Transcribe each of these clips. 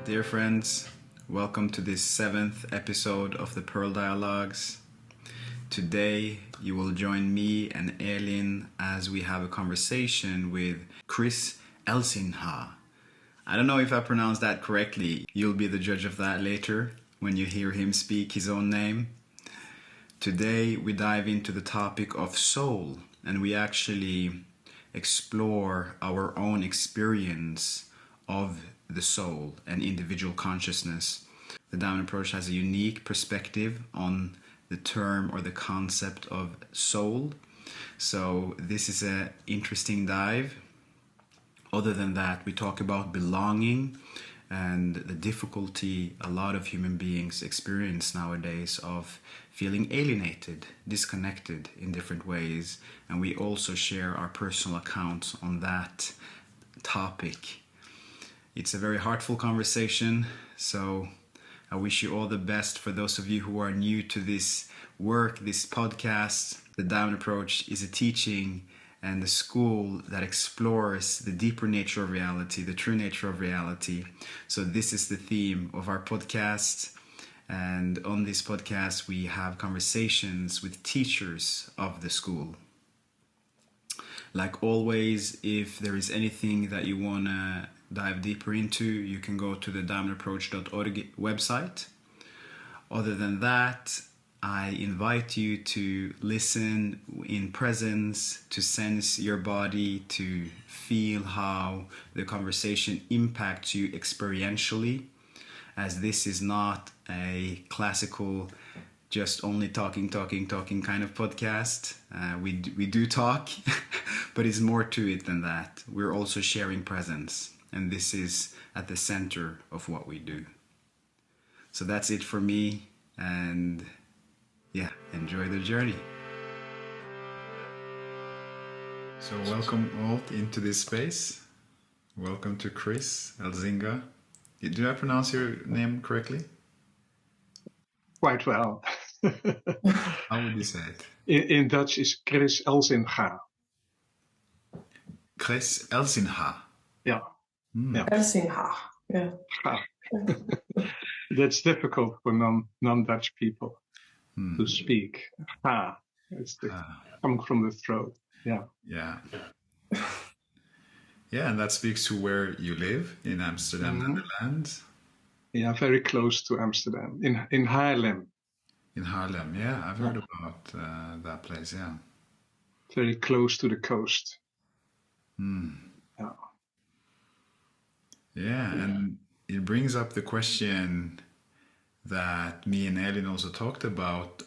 Dear friends, welcome to this 7th episode of the Pearl Dialogues. Today you will join me and Elin as we have a conversation with Chris Elzinga. I don't know if I pronounced that correctly. You'll be the judge of that later when you hear him speak his own name. Today we dive into the topic of soul, and we actually explore our own experience of the soul and individual consciousness. The Diamond Approach has a unique perspective on the term or the concept of soul. So this is an interesting dive. Other than that, we talk about belonging and the difficulty a lot of human beings experience nowadays of feeling alienated, disconnected in different ways. And we also share our personal accounts on that topic. It's a very heartful conversation, so I wish you all the best. For those of you who are new to this work, this podcast, the Diamond Approach is a teaching and a school that explores the deeper nature of reality, the true nature of reality. So this is the theme of our podcast. And on this podcast, we have conversations with teachers of the school. Like always, if there is anything that you want to dive deeper into, you can go to the diamondapproach.org website. Other than that, I invite you to listen in presence, to sense your body, to feel how the conversation impacts you experientially, as this is not a classical just only talking kind of podcast. We do talk, but it's more to it than that. We're also sharing presence, and this is at the center of what we do. So that's it for me, and yeah, enjoy the journey. So welcome all into this space. Welcome to Chris Elzinga. Did I pronounce your name correctly? Quite well. How would you say it? In Dutch is Chris Elzinga. Chris Elzinga. Yeah. Yeah. Elzinga. Yeah. That's difficult for non-Dutch people to speak. It's coming from the throat. Yeah. Yeah. Yeah, and that speaks to where you live in Amsterdam, Netherlands. Yeah, very close to Amsterdam, in Haarlem. In Haarlem, yeah, I've heard about that place. Yeah. Very close to the coast. Yeah. Yeah, and it brings up the question that me and Elin also talked about,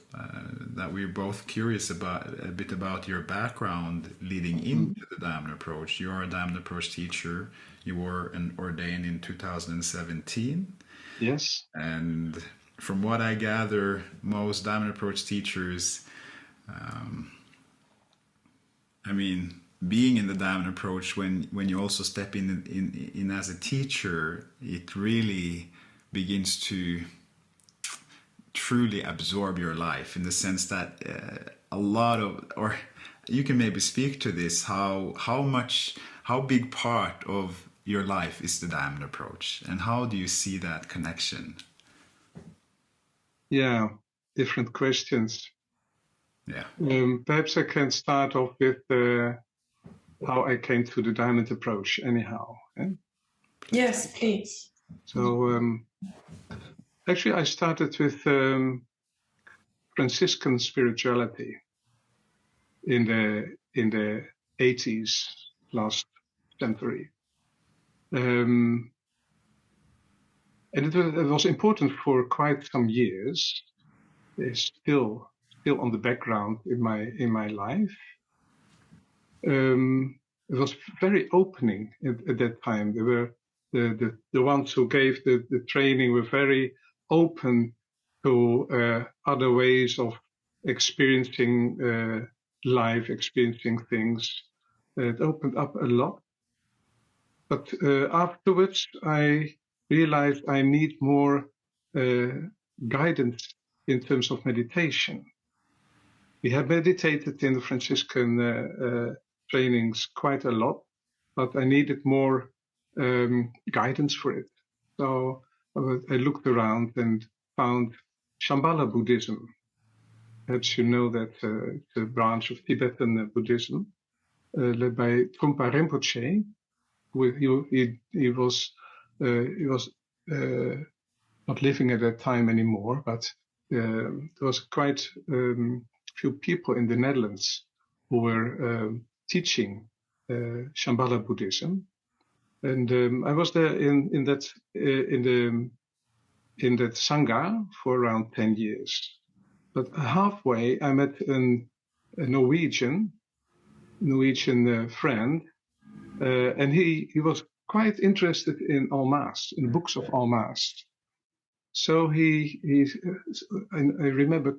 that we're both curious about a bit about your background leading into the Diamond Approach. You are a Diamond Approach teacher. You were ordained in 2017. Yes. And from what I gather, most Diamond Approach teachers, being in the Diamond Approach, when you also step in as a teacher, it really begins to truly absorb your life, in the sense that or you can maybe speak to this, how big part of your life is the Diamond Approach, and how do you see that connection? Yeah, different questions. Yeah. Perhaps I can start off with how I came to the Diamond Approach anyhow. Yes, please. So actually I started with Franciscan spirituality in the 80s, last century. And it was important for quite some years. It's still on the background in my life. It was very opening at that time. There were the ones who gave the training were very open to other ways of experiencing life, experiencing things. It opened up a lot. But afterwards, I realized I need more guidance in terms of meditation. We have meditated in the Franciscan trainings quite a lot, but I needed more guidance for it. So I looked around and found Shambhala Buddhism. Perhaps you know that it's a branch of Tibetan Buddhism led by Trungpa Rinpoche. He was not living at that time anymore, but there was quite few people in the Netherlands who were teaching Shambhala Buddhism, and I was there in that sangha for around 10 years. But halfway, I met a Norwegian friend, and he was quite interested in Almaas, in books of Almaas. So I remember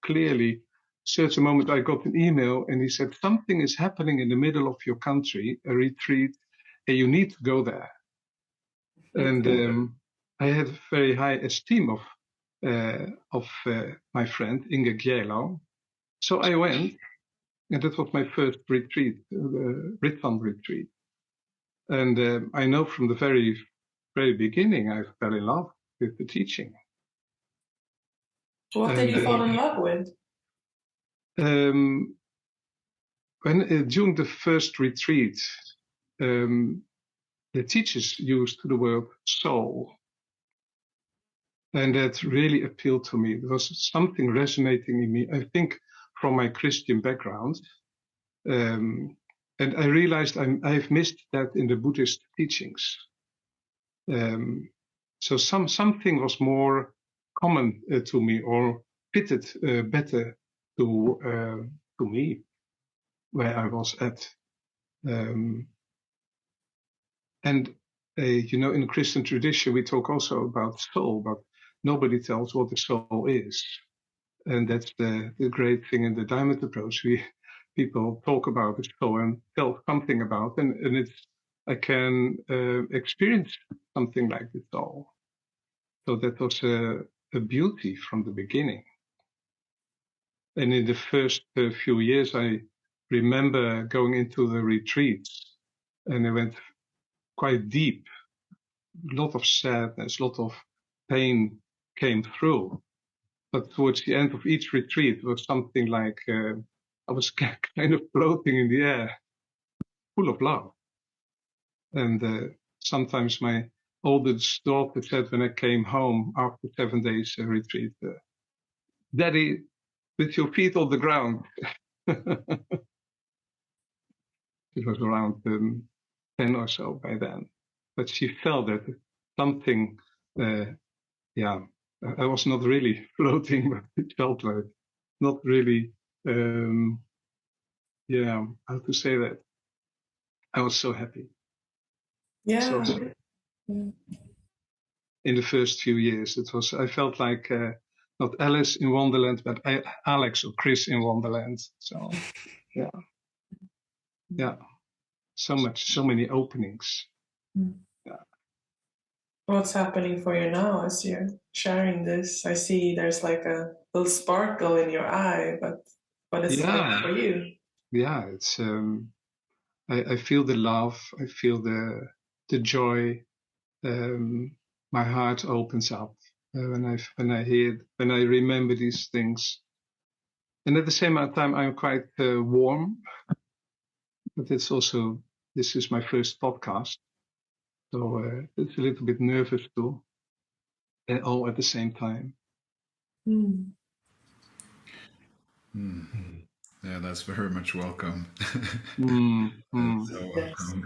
clearly, certain moment I got an email and he said, something is happening in the middle of your country, a retreat, and you need to go there. And I had very high esteem of my friend, Inge Gjelo. So I went, and that was my first retreat, the Ritvan retreat. And I know from the very, very beginning, I fell in love with the teaching. What did you fall in love with? When during the first retreat, the teachers used the word soul. And that really appealed to me. There was something resonating in me, I think, from my Christian background. And I realized I've missed that in the Buddhist teachings. So something was more common to me, or fitted better to me, where I was at. In the Christian tradition, we talk also about soul, but nobody tells what the soul is. And that's the great thing in the Diamond approach. People talk about the soul and tell something about, and I can experience something like the soul. So that was a beauty from the beginning. And in the first few years, I remember going into the retreats, and I went quite deep. A lot of sadness, a lot of pain came through. But towards the end of each retreat, it was something like I was kind of floating in the air, full of love. And sometimes my oldest daughter said when I came home after 7 days retreat, Daddy, with your feet on the ground. It was around 10 or so by then. But she felt that something, I was not really floating, but it felt like not really, how to say that? I was so happy. Yeah. So, in the first few years, I felt like not Alice in Wonderland, but Alex or Chris in Wonderland. So, yeah, so many openings. Yeah. What's happening for you now as you're sharing this? I see there's like a little sparkle in your eye, but what is it like for you? Yeah, it's I feel the love, I feel the joy. My heart opens up when I remember these things. And at the same time, I'm quite warm. But this is my first podcast, so it's a little bit nervous too, and all at the same time. Yeah, that's very much welcome. That's so welcome.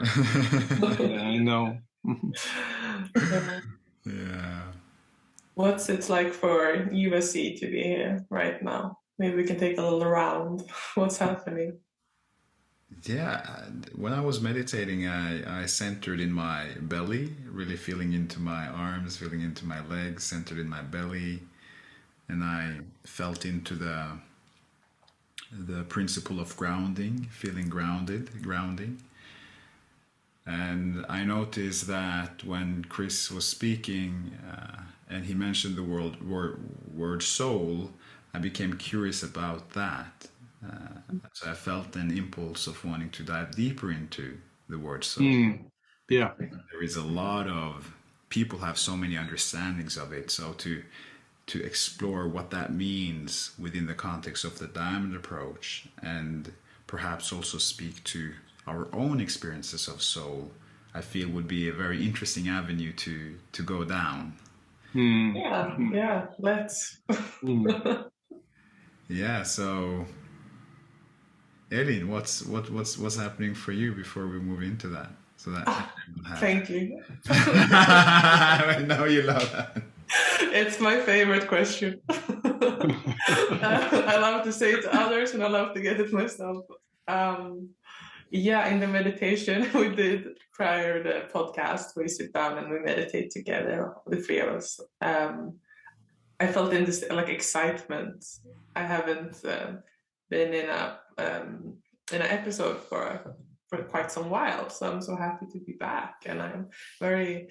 Yeah, I know. Yeah. What's it like for USC to be here right now? Maybe we can take a little round. What's happening? Yeah, when I was meditating, I centered in my belly, really feeling into my arms, feeling into my legs, centered in my belly, and I felt into the principle of grounding, feeling grounding. And I noticed that when Chris was speaking and he mentioned the word soul, I became curious about that. So I felt an impulse of wanting to dive deeper into the word soul. Yeah. There is a lot of people have so many understandings of it. So to explore what that means within the context of the diamond approach, and perhaps also speak to our own experiences of soul, I feel would be a very interesting avenue to go down. Yeah, let's. Yeah, so Elin, what's happening for you before we move into that? So that Thank you. I know you love that. It's my favorite question. I love to say it to others, and I love to get it myself. Yeah, in the meditation we did prior to the podcast, we sit down and we meditate together, the three of us. I felt in this like excitement. I haven't been in an episode for quite some while, so I'm so happy to be back, and I'm very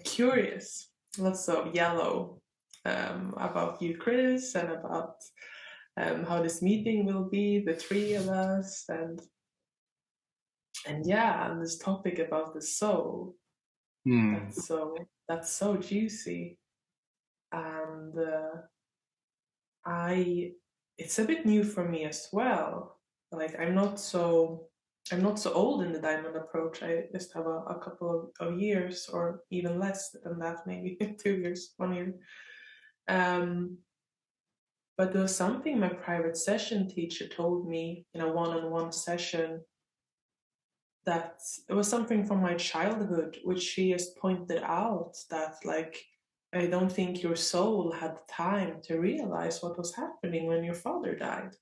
curious. Lots of yellow about you, Chris, and about how this meeting will be, the three of us, and this topic about the soul. That's so juicy, and it's a bit new for me as well. Like I'm not so old in the diamond approach. I just have a couple of years, or even less than that, maybe 2 years, 1 year. But there was something my private session teacher told me in a one-on-one session, that it was something from my childhood, which she just pointed out that, like, I don't think your soul had time to realize what was happening when your father died.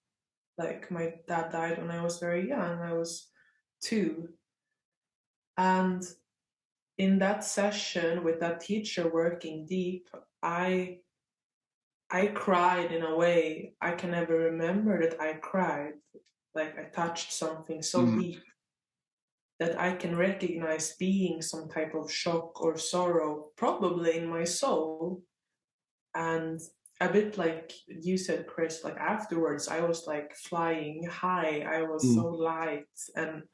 Like, my dad died when I was very young. I was 2. And in that session with that teacher working deep, I cried in a way I can never remember that I cried. Like I touched something so deep that I can recognize being some type of shock or sorrow, probably in my soul. And a bit like you said, Chris, like afterwards, I was like flying high. I was so light, and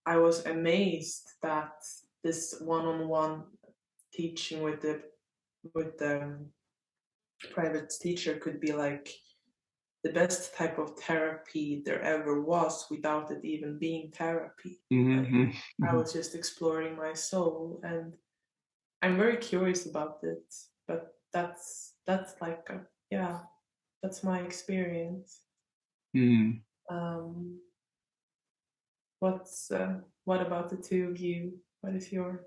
I was amazed that this one-on-one teaching with the private teacher could be like the best type of therapy there ever was, without it even being therapy. I was just exploring my soul, and I'm very curious about it. But that's like that's my experience. What about the two of you? What is your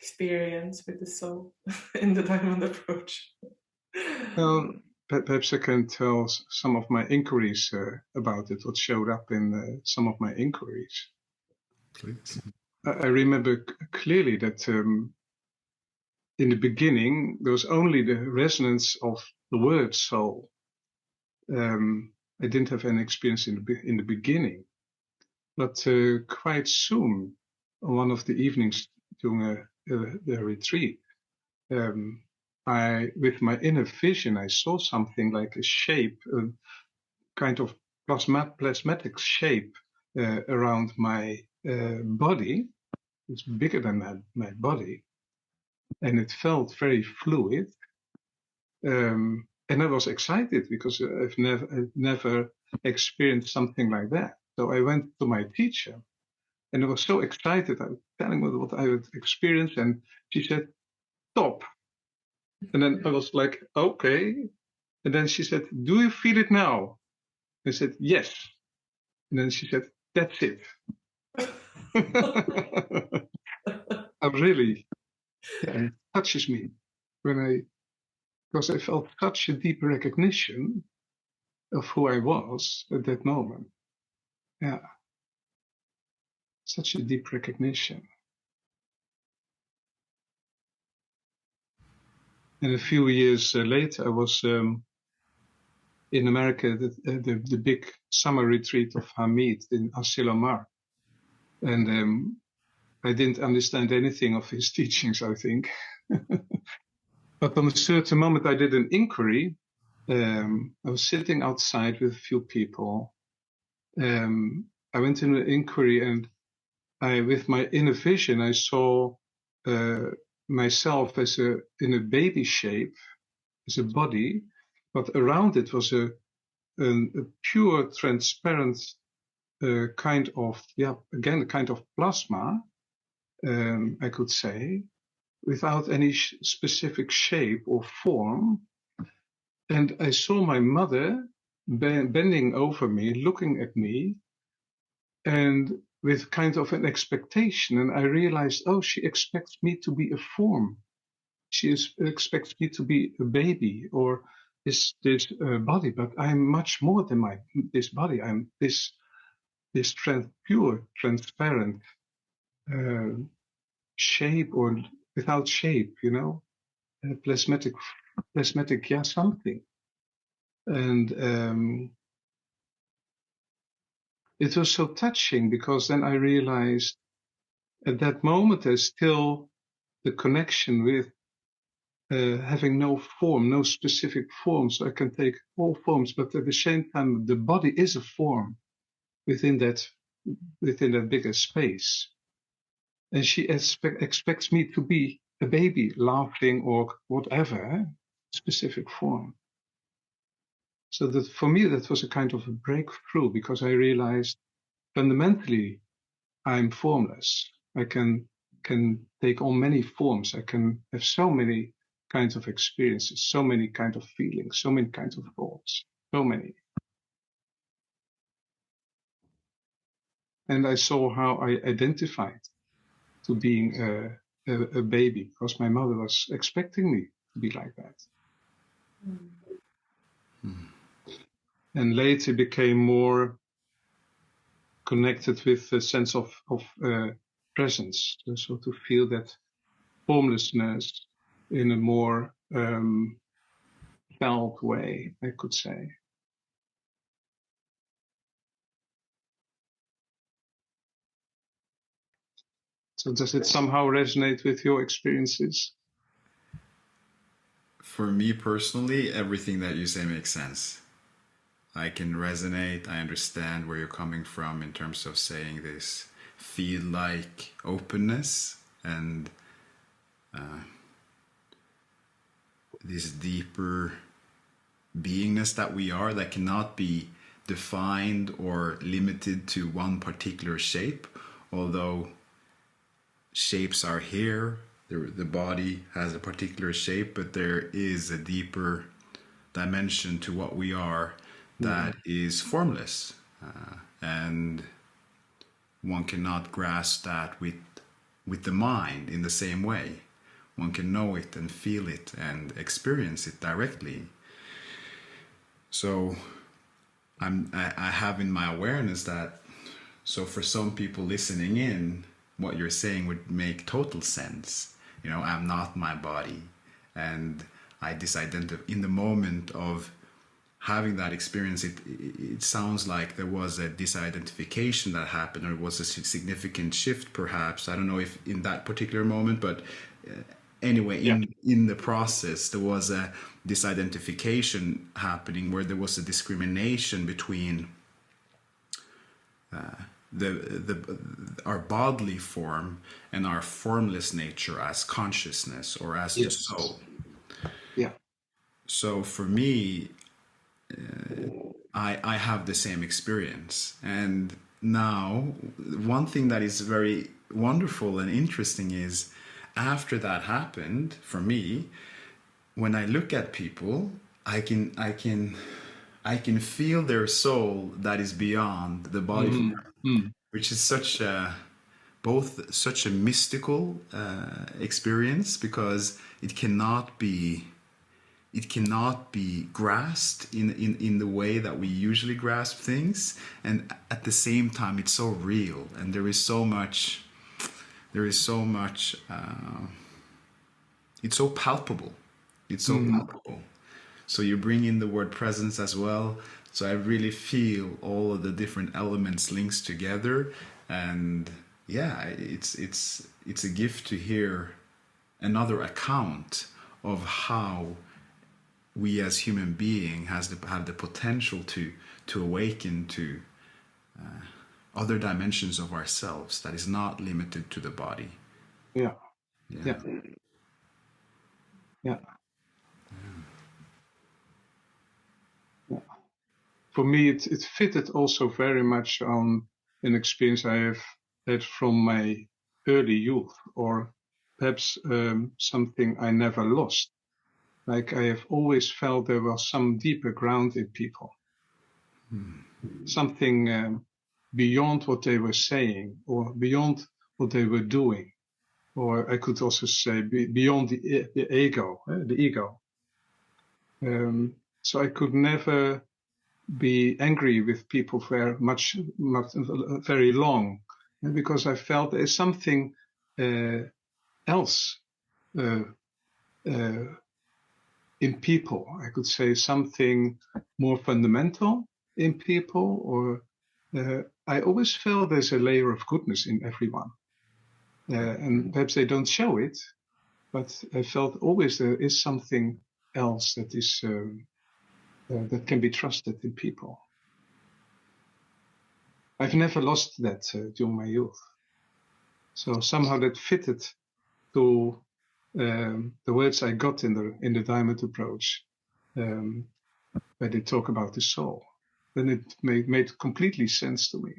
experience with the soul in the diamond approach? Well, perhaps I can tell some of my inquiries about it, what showed up in some of my inquiries. Please. I remember clearly that in the beginning, there was only the resonance of the word soul. I didn't have any experience in the beginning, but quite soon, on one of the evenings during the retreat, with my inner vision, I saw something like a shape, a kind of plasmatic shape around my body. It's bigger than my body, and it felt very fluid. And I was excited because I've never experienced something like that. So I went to my teacher, and I was so excited. I was telling her what I had experienced, and she said, "Stop." And then I was like, "Okay." And then she said, "Do you feel it now?" I said, "Yes." And then she said, "That's it." It touches me because I felt such a deep recognition of who I was at that moment. Yeah, such a deep recognition. And a few years later, I was in America, the big summer retreat of Hamid in Asilomar. And I didn't understand anything of his teachings, I think. But on a certain moment, I did an inquiry. I was sitting outside with a few people. I went in an inquiry, and with my inner vision, I saw myself in a baby shape, as a body, but around it was a pure, transparent kind of, again, a kind of plasma, I could say, without any specific shape or form. And I saw my mother bending over me, looking at me, and with kind of an expectation. And I realized, oh, she expects me to be a form. She expects me to be a baby or this body, but I'm much more than this body. I'm this pure, transparent shape, or without shape, plasmatic, something. And it was so touching, because then I realized at that moment there's still the connection with having no form, no specific form. So I can take all forms, but at the same time, the body is a form within that bigger space. And she expects me to be a baby, laughing or whatever, specific form. So that for me, that was a kind of a breakthrough, because I realized fundamentally I'm formless. I can take on many forms. I can have so many kinds of experiences, so many kinds of feelings, so many kinds of thoughts, so many. And I saw how I identified to being a baby, because my mother was expecting me to be like that. And later became more connected with the sense of presence, so to feel that formlessness in a more felt way, I could say. So does it somehow resonate with your experiences? For me personally, everything that you say makes sense. I can resonate. I understand where you're coming from in terms of saying this feel like openness and this deeper beingness that we are, that cannot be defined or limited to one particular shape, although shapes are here. The body has a particular shape, but there is a deeper dimension to what we are that is formless, and one cannot grasp that with the mind in the same way. One can know it and feel it and experience it directly. So I have in my awareness that, so for some people listening in, what you're saying would make total sense. I'm not my body, and I disidentify in the moment of having that experience. It sounds like there was a disidentification that happened, or it was a significant shift, perhaps. I don't know if in that particular moment, but anyway, in the process, there was a disidentification happening, where there was a discrimination between our bodily form and our formless nature as consciousness, or as the soul. Yeah. So for me, I have the same experience. And now, one thing that is very wonderful and interesting is, after that happened for me, when I look at people, I can feel their soul that is beyond the body form, which is such a mystical experience, because it cannot be grasped in the way that we usually grasp things, and at the same time it's so real, and there is so much it's so palpable. So you bring in the word presence as well. So I really feel all of the different elements linked together, and it's a gift to hear another account of how we as human beings have the potential to awaken to other dimensions of ourselves that is not limited to the body. Yeah. Yeah. Yeah. Yeah. Yeah. For me, it fitted also very much on an experience I have had from my early youth, or perhaps something I never lost. Like I have always felt there was some deeper ground in people, something beyond what they were saying or beyond what they were doing. Or I could also say beyond the ego, the ego. So I could never be angry with people for very long, because I felt there is something else uh, uh, in people. I could say something more fundamental in people, or I always felt there's a layer of goodness in everyone, and perhaps they don't show it, but I felt always there is something else that is that can be trusted in people. I've never lost that during my youth. So somehow that fitted to the words I got in the Diamond Approach, where they talk about the soul. Then it made completely sense to me.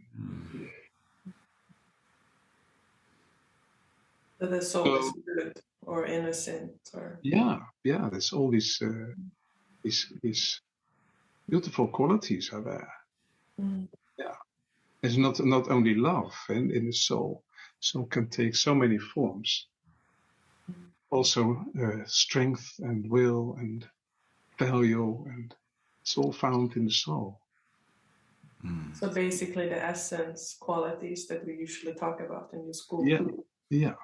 That the soul is good or innocent, or yeah, there's all these beautiful qualities are there. Yeah, it's not only love and in the soul. Soul can take so many forms. Also, strength and will and value, and it's all found in the soul. So basically the essence qualities that we usually talk about in your school. Yeah.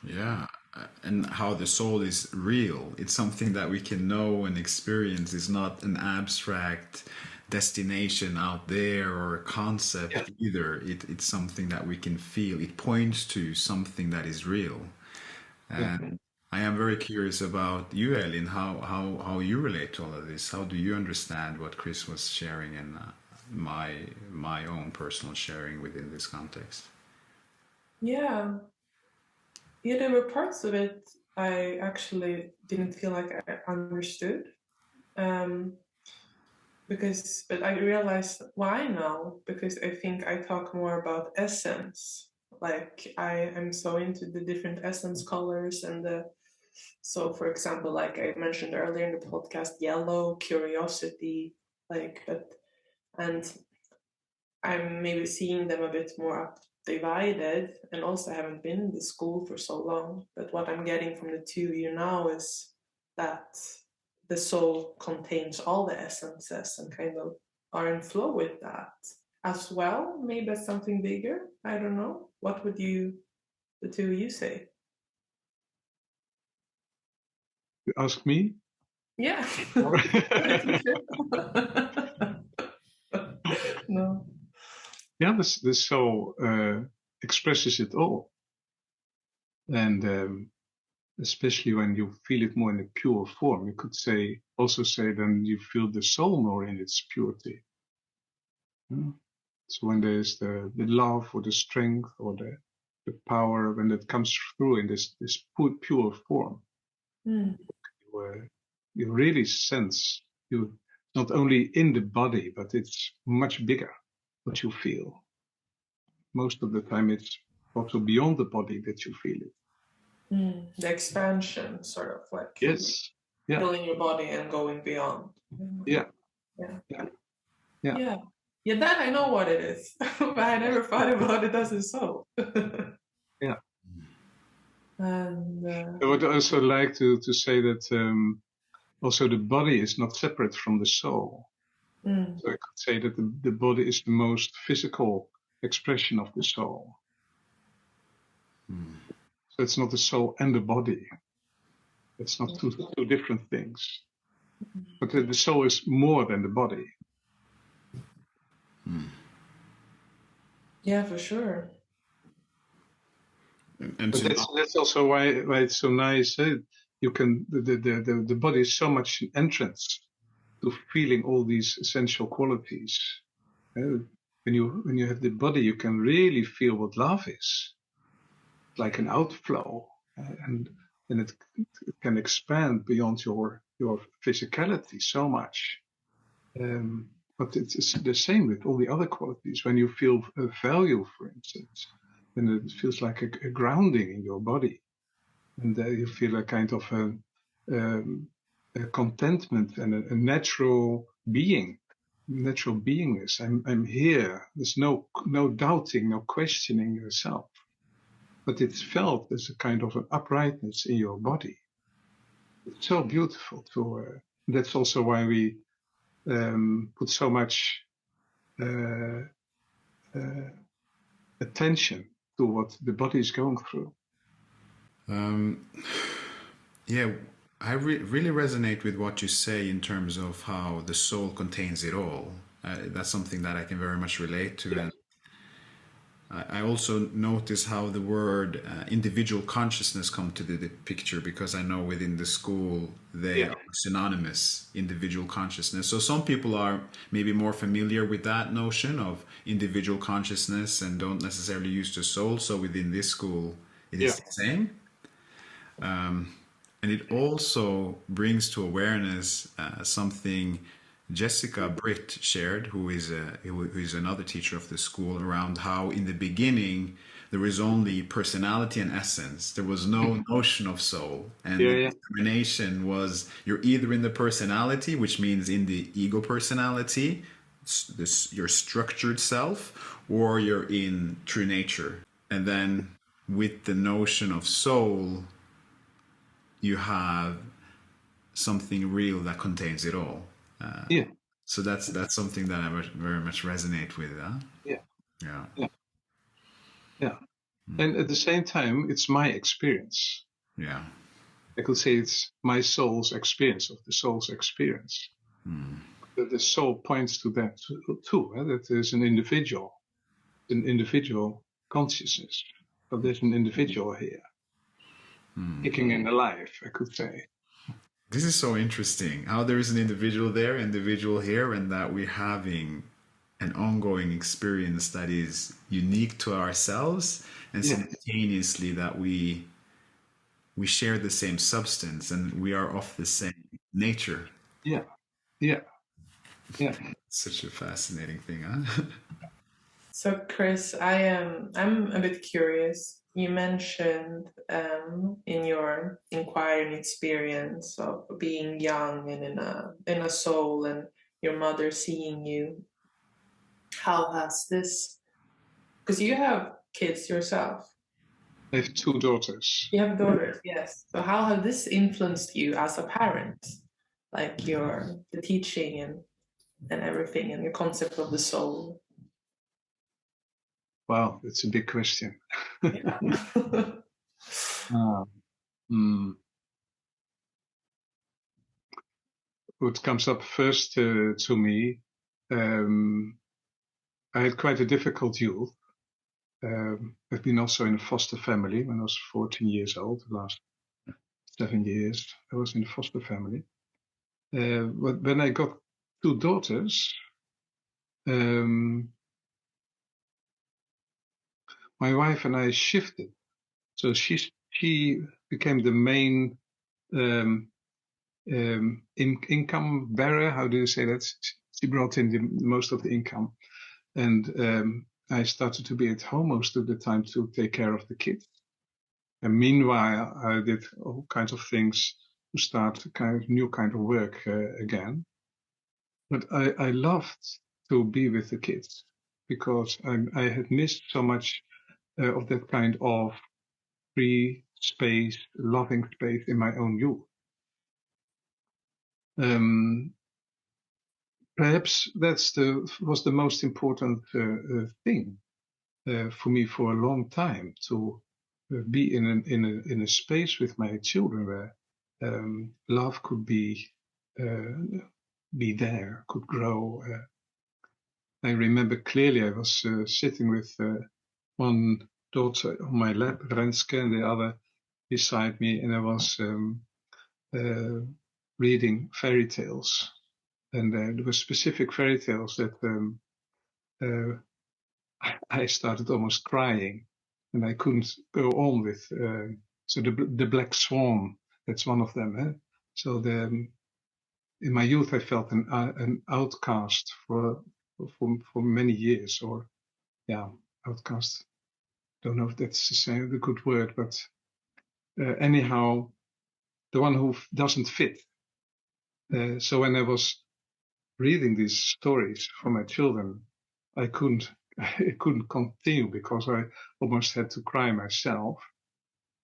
Yeah, and how the soul is real. It's something that we can know and experience. It's not an abstract destination out there or a concept either. It's something that we can feel. It points to something that is real. And I am very curious about you, Elin, how you relate to all of this. How do you understand what Chris was sharing and my own personal sharing within this context? Yeah, there were parts of it I actually didn't feel like I understood. But I realized why now, because I think I talk more about essence. Like I am so into the different essence colors so for example, like I mentioned earlier in the podcast, yellow, curiosity, and I'm maybe seeing them a bit more divided, and also I haven't been in the school for so long. But what I'm getting from the 2 year now is that the soul contains all the essences and kind of are in flow with that as well. Maybe that's something bigger. I don't know. What would the 2 of you say? You ask me? Yeah. No. Yeah, the soul expresses it all, and especially when you feel it more in a pure form, you could also say then you feel the soul more in its purity. So when there's the love or the strength or the power, when it comes through in this pure form, you really sense you not only in the body, but it's much bigger what you feel. Most of the time it's also beyond the body that you feel it. The expansion, sort of like filling your body and going beyond. Yeah. That I know what it is, but I never thought about it as a soul. Yeah. And I would also like to say that also the body is not separate from the soul. So I could say that the body is the most physical expression of the soul. So it's not the soul and the body. It's not two different things. But the soul is more than the body. Yeah, for sure. But that's also why it's so nice. You can the body is so much an entrance to feeling all these essential qualities. When you have the body, you can really feel what love is, like an outflow, and it can expand beyond your physicality so much. But it's the same with all the other qualities. When you feel value, for instance, then it feels like a grounding in your body, and you feel a kind of a contentment and a natural being, natural beingness. I'm here. There's no doubting, no questioning yourself. But it's felt as a kind of an uprightness in your body. It's so beautiful to. That's also why we put so much attention to what the body is going through. Yeah, I really resonate with what you say in terms of how the soul contains it all. That's something that I can very much relate to. And I also notice how the word individual consciousness come to the picture, because I know within the school they are synonymous, individual consciousness. So some people are maybe more familiar with that notion of individual consciousness and don't necessarily use the soul. So within this school, it is the same. And it also brings to awareness something Jessica Britt shared, who is another teacher of the school, around how in the beginning there was only personality and essence. There was no notion of soul. And the determination was you're either in the personality, which means in the ego personality, your structured self, or you're in true nature. And then with the notion of soul, you have something real that contains it all. So that's something that I very much resonate with. Yeah. And at the same time, it's my experience. Yeah. I could say it's my soul's experience of the soul's experience. The soul points to that too. That there's an individual consciousness. But there's an individual here, kicking in alive, I could say. This is so interesting, how there is an individual here, and that we're having an ongoing experience that is unique to ourselves, and simultaneously that we share the same substance and we are of the same nature. Yeah. Such a fascinating thing, huh? So Chris, I'm a bit curious. You mentioned in your inquiring experience of being young and in a soul, and your mother seeing you. How has this? Because you have kids yourself. I have 2 daughters. You have daughters, yes. So how has this influenced you as a parent, like the teaching and everything, and your concept of the soul? Wow, that's a big question. What comes up first to me, I had quite a difficult youth. I've been also in a foster family when I was 14 years old. The last 7 years I was in a foster family. But when I got 2 daughters, my wife and I shifted. So she became the main income bearer. How do you say that? She brought in the most of the income, and I started to be at home most of the time to take care of the kids. And meanwhile, I did all kinds of things to start a kind of new kind of work again. But I loved to be with the kids because I had missed so much of that kind of free space, loving space in my own youth. Perhaps was the most important thing for me for a long time, to be in a space with my children where love could be there, could grow. I remember clearly I was sitting with one daughter on my lap, Renske, and the other beside me, and I was reading fairy tales. And there were specific fairy tales that I started almost crying, and I couldn't go on with. So the Black Swan, that's one of them. So in my youth, I felt an outcast for many years, or outcast. Don't know if that's the good word, but anyhow, the one who doesn't fit. So when I was reading these stories for my children, I couldn't continue because I almost had to cry myself.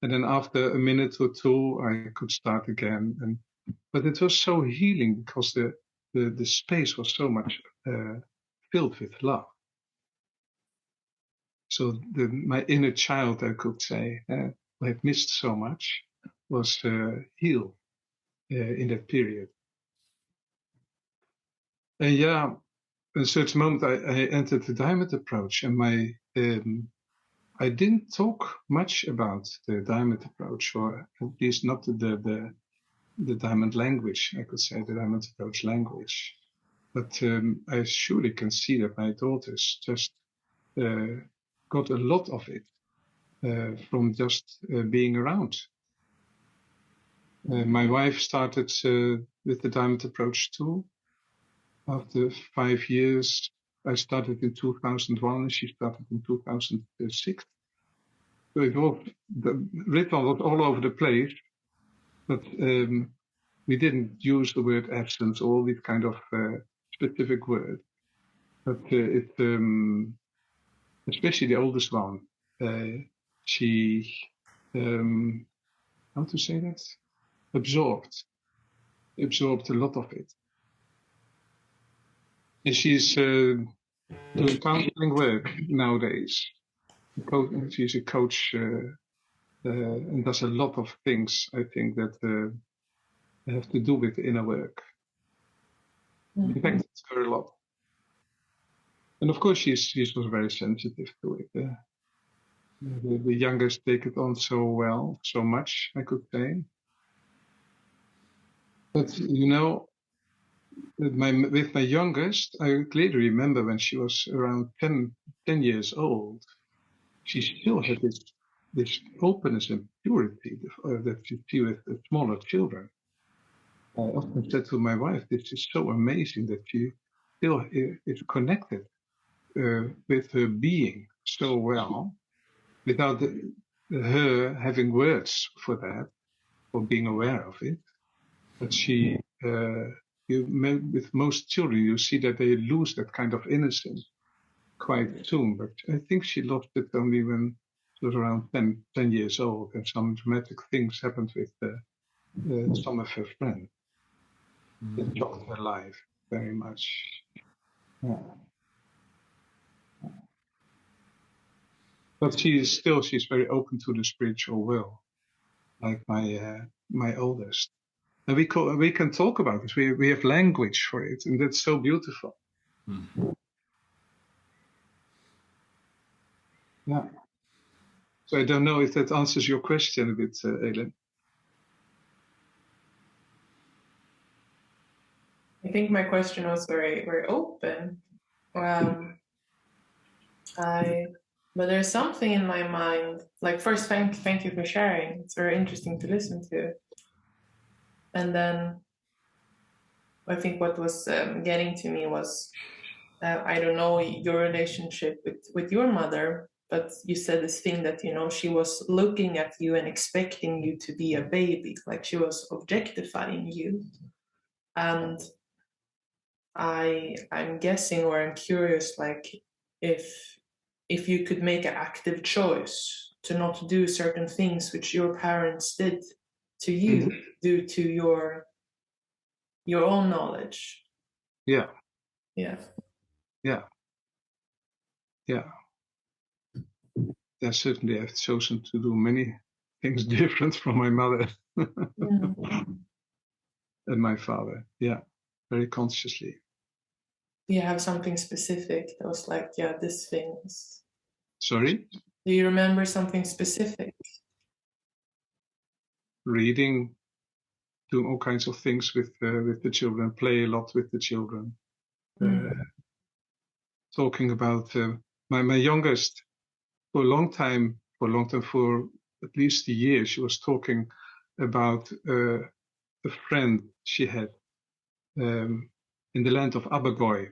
And then after a minute or two, I could start again. But it was so healing because the space was so much filled with love. So my inner child, I could say, I had missed so much, was healed in that period. And yeah, at a certain moment, I entered the diamond approach, and I didn't talk much about the diamond approach, or at least not the diamond language. I could say the diamond approach language, but I surely can see that my daughters just got a lot of it from just being around. My wife started with the diamond approach too. After 5 years, I started in 2001, and she started in 2006. So it was, the ritual was all over the place, but we didn't use the word absence, all these kind of specific words. But especially the oldest one, she, how to say that? Absorbed a lot of it. And she's doing counseling work nowadays. She's a coach and does a lot of things, I think, that have to do with inner work. Mm-hmm. In fact, it's her a lot. And of course, she was very sensitive to it. The youngest take it on so well, so much, I could say. But, with my youngest, I clearly remember when she was around 10 years old, she still had this openness and purity that you see with the smaller children. I often said to my wife, this is so amazing that she still is connected with her being so well, without her having words for that, or being aware of it. But she, with most children, you see that they lose that kind of innocence quite soon. But I think she lost it only when she was around 10 years old, and some dramatic things happened with some of her friends. It shocked her life very much. Yeah. But she's very open to the spiritual world, like my oldest. And we can talk about this. We have language for it, and that's so beautiful. Mm-hmm. Yeah. So I don't know if that answers your question a bit, Elin. I think my question was very, very open. But there's something in my mind. Like, first, thank you for sharing. It's very interesting to listen to. And then I think what was getting to me was, I don't know your relationship with your mother, but you said this thing that, she was looking at you and expecting you to be a baby, like she was objectifying you. And I'm guessing, or I'm curious, like if you could make an active choice to not do certain things which your parents did to you, mm-hmm. due to your own knowledge. Yeah. Yeah. Yeah. Yeah. Yeah, certainly I've chosen to do many things different from my mother mm-hmm. and my father. Yeah, very consciously. Do you have something specific that was like, yeah, this thing is... Sorry? Do you remember something specific? Reading doing all kinds of things with the children, play a lot with the children. Talking about my youngest for a long time, for at least a year, she was talking about a friend she had in the land of Abagoy.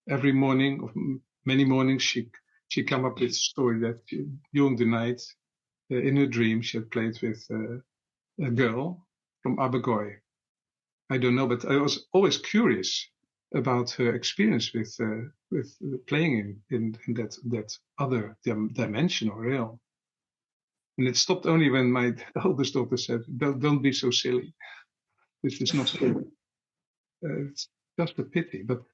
Every morning, many mornings, she come up with a story that during the night, in her dream, she had played with a girl from Abagoy. I don't know, but I was always curious about her experience with playing in that other dimension or realm. And it stopped only when my oldest daughter said, "Don't be so silly. This is not silly. It's just a pity." But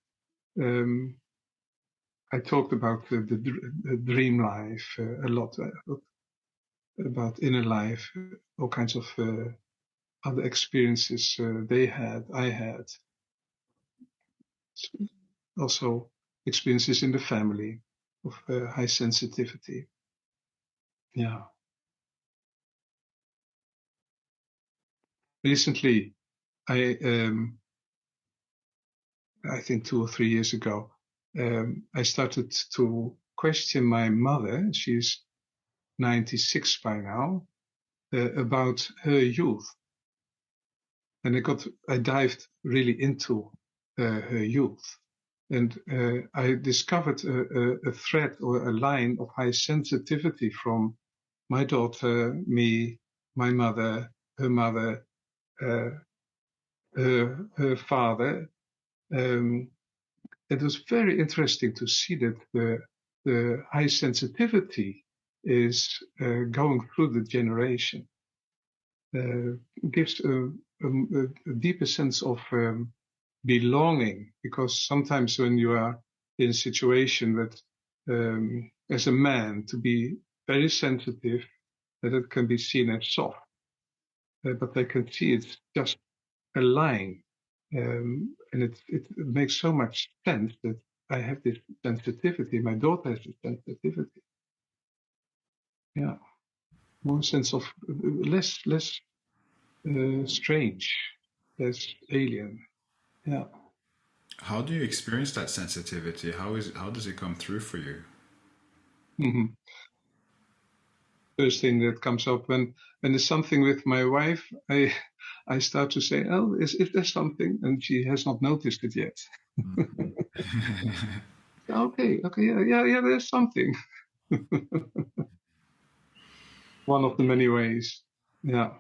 I talked about the dream life a lot, about inner life, all kinds of other experiences I had. Also experiences in the family of high sensitivity. Yeah. Recently, I think 2 or 3 years ago, I started to question my mother. She's 96 by now, about her youth. And I dived really into her youth. And I discovered a thread or a line of high sensitivity from my daughter, me, my mother, her mother, her father. It was very interesting to see that the high sensitivity is going through the generation. Gives a deeper sense of belonging, because sometimes when you are in a situation that, as a man, to be very sensitive, that it can be seen as soft, but I can see it's just a line, and it makes so much sense that I have this sensitivity. My daughter has this sensitivity. Yeah, more sense of less strange, less alien. Yeah. How do you experience that sensitivity? How does it come through for you? Mm-hmm. First thing that comes up when there's something with my wife, I start to say, "Oh, is there something?" And she has not noticed it yet. Okay, yeah, there's something. One of the many ways. Yeah.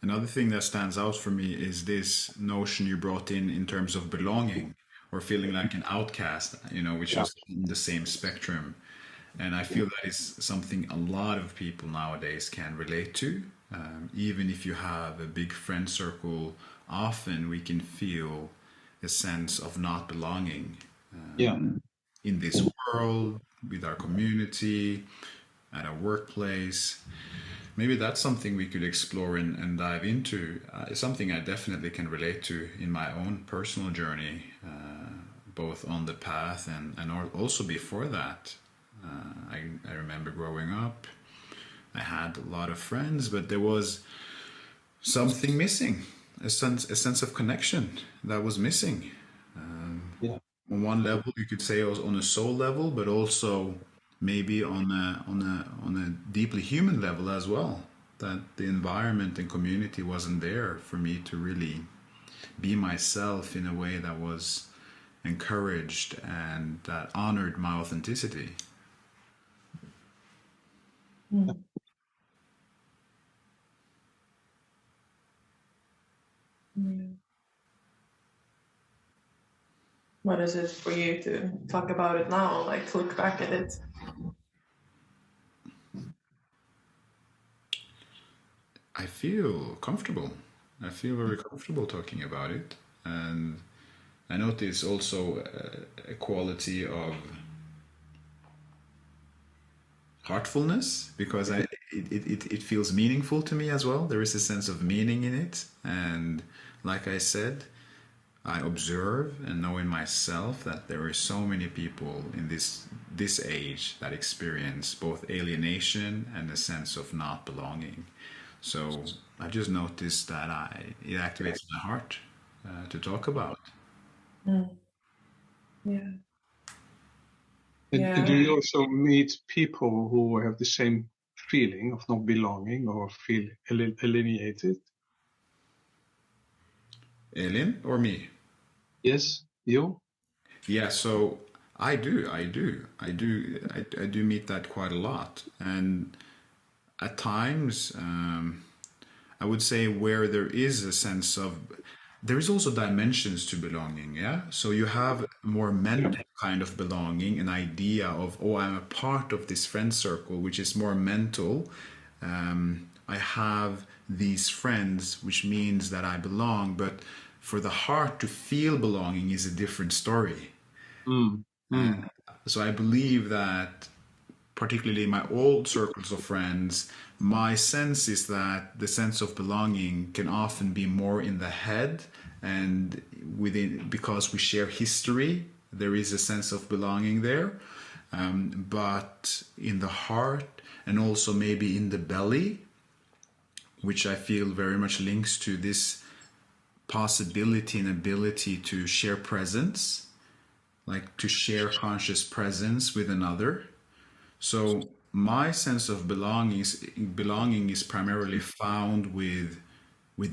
Another thing that stands out for me is this notion you brought in terms of belonging or feeling like an outcast, which Yeah. is in the same spectrum. And I feel that is something a lot of people nowadays can relate to. Even if you have a big friend circle, often we can feel a sense of not belonging Yeah. in this world, with our community, at our workplace. Maybe that's something we could explore and dive into. It's something I definitely can relate to in my own personal journey, both on the path and also before that. I remember growing up, I had a lot of friends, but there was something missing, a sense of connection that was missing. Yeah. On one level, you could say it was on a soul level, but also maybe on a deeply human level as well. That the environment and community wasn't there for me to really be myself in a way that was encouraged and that honored my authenticity. Mm. Yeah. What is it for you to talk about it now, like look back at it? I feel comfortable. I feel very comfortable talking about it. And I notice also a quality of heartfulness because it feels meaningful to me as well. There is a sense of meaning in it. And like I said, I observe and know in myself that there are so many people in this age that experience both alienation and a sense of not belonging. So I just noticed that it activates my heart to talk about. Mm. Yeah. And do Yeah. you also meet people who have the same feeling of not belonging or feel alienated? Elin or me? Yes, you? Yeah, so I do meet that quite a lot, and at times, I would say where there is a sense of, there is also dimensions to belonging. Yeah, so you have more mental kind of belonging, an idea of, oh, I'm a part of this friend circle, which is more mental. I have these friends, which means that I belong, but for the heart to feel belonging is a different story. Mm. Mm. So I believe that, particularly in my old circles of friends, my sense is that the sense of belonging can often be more in the head, and within, because we share history, there is a sense of belonging there. But in the heart and also maybe in the belly, which I feel very much links to this possibility and ability to share presence, like to share conscious presence with another. So my sense of belonging is primarily found with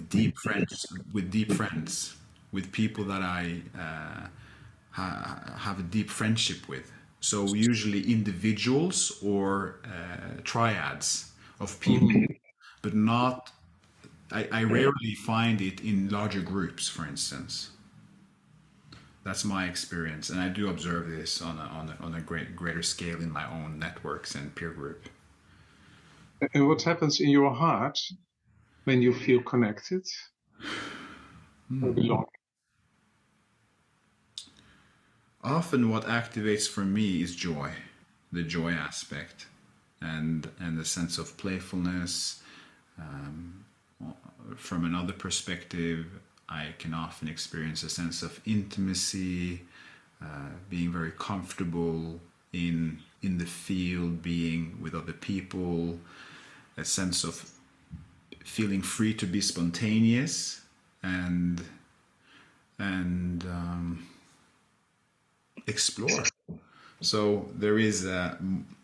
deep friends, with people that I have a deep friendship with. So usually individuals or triads of people, Mm. but not. I rarely find it in larger groups, for instance. That's my experience, and I do observe this on a greater scale in my own networks and peer group. And what happens in your heart when you feel connected or belong? Often, what activates for me is joy, the joy aspect, and the sense of playfulness. Um, from another perspective, I can often experience a sense of intimacy, being very comfortable in the field, being with other people, a sense of feeling free to be spontaneous and and explore. So there is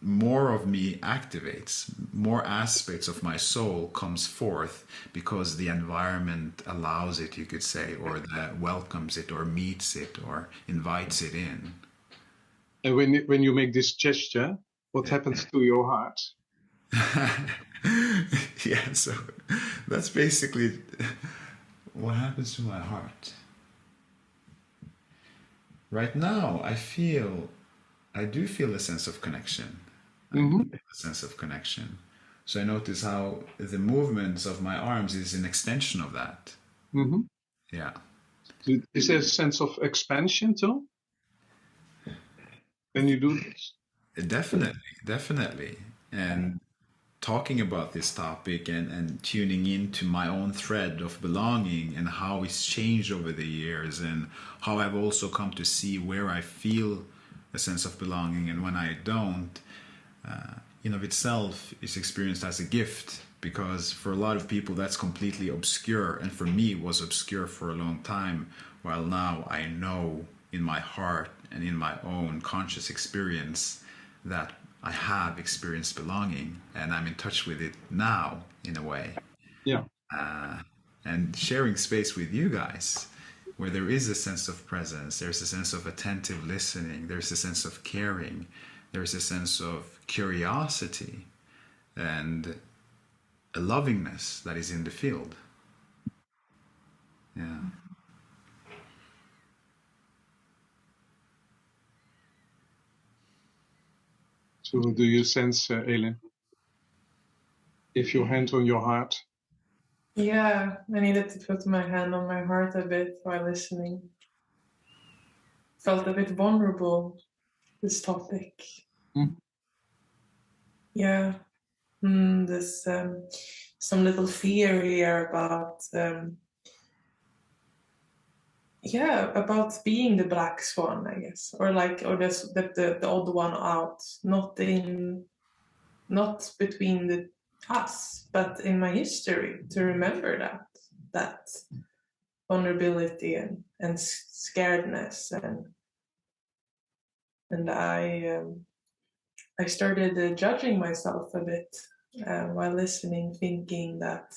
more of me activates, more aspects of my soul comes forth because the environment allows it, you could say, or that welcomes it, or meets it, or invites it in. And when you make this gesture, what happens to your heart? Yeah, so that's basically what happens to my heart. Right now, I do feel a sense of connection. I do Mm-hmm. feel a sense of connection. So I notice how the movements of my arms is an extension of that. Mm-hmm. Yeah, Is there a sense of expansion too when you do this? definitely, definitely. And talking about this topic and tuning into my own thread of belonging and how it's changed over the years, and how I've also come to see where I feel a sense of belonging and when I don't, in of itself is experienced as a gift, because for a lot of people that's completely obscure, and for me it was obscure for a long time, while now I know in my heart and in my own conscious experience that I have experienced belonging, and I'm in touch with it now in a way. Yeah. And sharing space with you guys, where there is a sense of presence, there's a sense of attentive listening, there's a sense of caring, there's a sense of curiosity, and a lovingness that is in the field. Yeah. So do you sense, Elin, if your hand on your heart? Yeah, I needed to put my hand on my heart a bit while listening. Felt a bit vulnerable, this topic. Mm. Yeah, there's some little fear here about, about being the black swan, I guess, or like, or the odd one out, not between the us, but in my history, to remember that vulnerability and scaredness, and I started judging myself a bit while listening, thinking that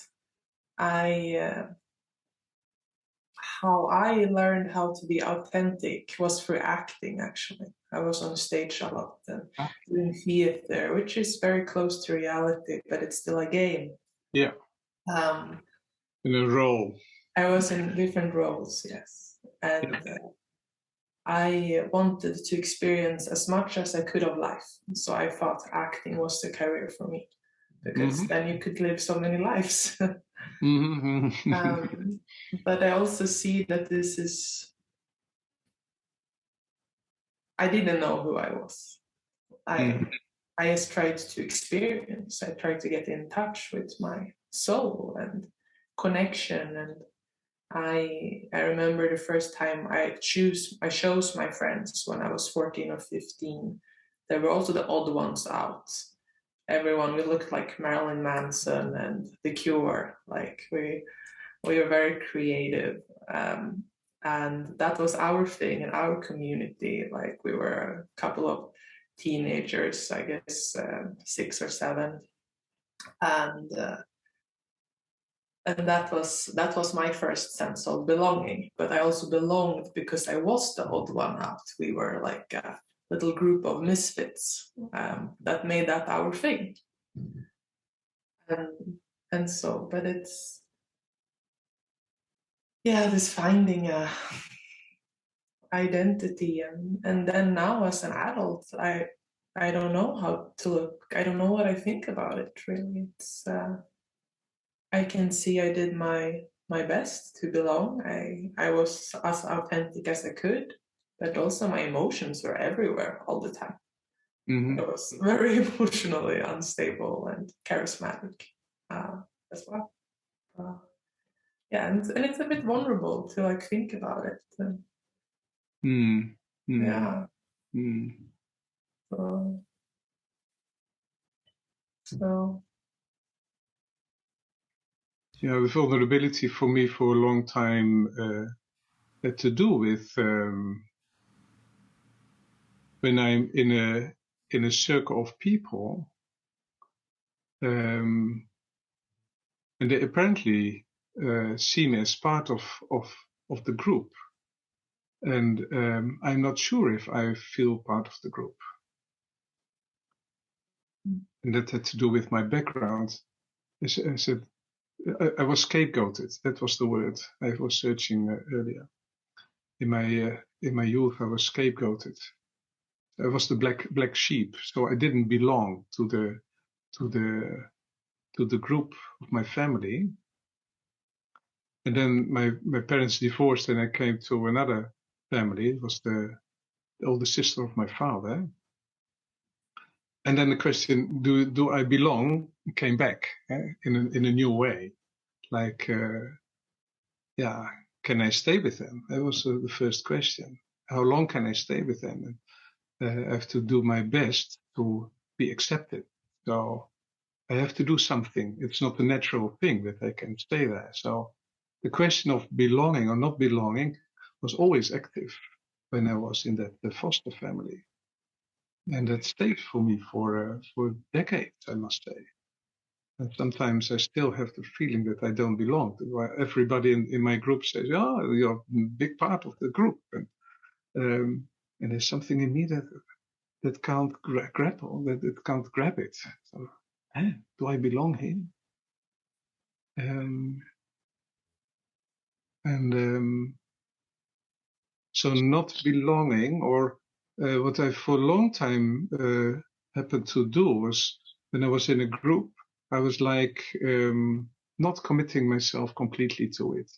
how I learned how to be authentic was through acting. Actually, I was on stage a lot and doing theater, which is very close to reality, but it's still a game. Yeah. In a role. I was in different roles, yes, and I wanted to experience as much as I could of life. So I thought acting was the career for me, because then you could live so many lives. But I also see that this is, I didn't know who I was. I just tried to experience. I tried to get in touch with my soul and connection. And I remember the first time I chose my friends when I was 14 or 15. They were also the odd ones out. Everyone, we looked like Marilyn Manson and The Cure. Like we were very creative. And that was our thing in our community. Like we were a couple of teenagers, I guess 6 or 7, and that was my first sense of belonging. But I also belonged because I was the odd one out. We were like a little group of misfits that made that our thing. And so, but it's this finding a identity, and then now as an adult, I don't know how to look. I don't know what I think about it really. It's I can see I did my best to belong. I was as authentic as I could, but also my emotions were everywhere all the time. I was very emotionally unstable and charismatic as well. And it's a bit vulnerable to like think about it. Yeah. So. Yeah, the vulnerability for me for a long time had to do with when I'm in a circle of people, and they apparently see me as part of the group, and I'm not sure if I feel part of the group, and that had to do with my background. I said I was scapegoated. That was the word I was searching earlier. In my youth, I was scapegoated. I was the black sheep, so I didn't belong to the group of my family. And then my parents divorced, and I came to another family. It was the older sister of my father. And then the question, do I belong, came back in a new way. Like, can I stay with them? That was the first question. How long can I stay with them? And I have to do my best to be accepted. So I have to do something. It's not a natural thing that I can stay there. So the question of belonging or not belonging was always active when I was in the foster family. And that stayed for me for decades, I must say. And sometimes I still have the feeling that I don't belong. Everybody in my group says, "Oh, you're a big part of the group," and there's something in me that can't grapple, that it can't grab it. So, do I belong here? So not belonging, or what I for a long time happened to do was when I was in a group, I was like not committing myself completely to it.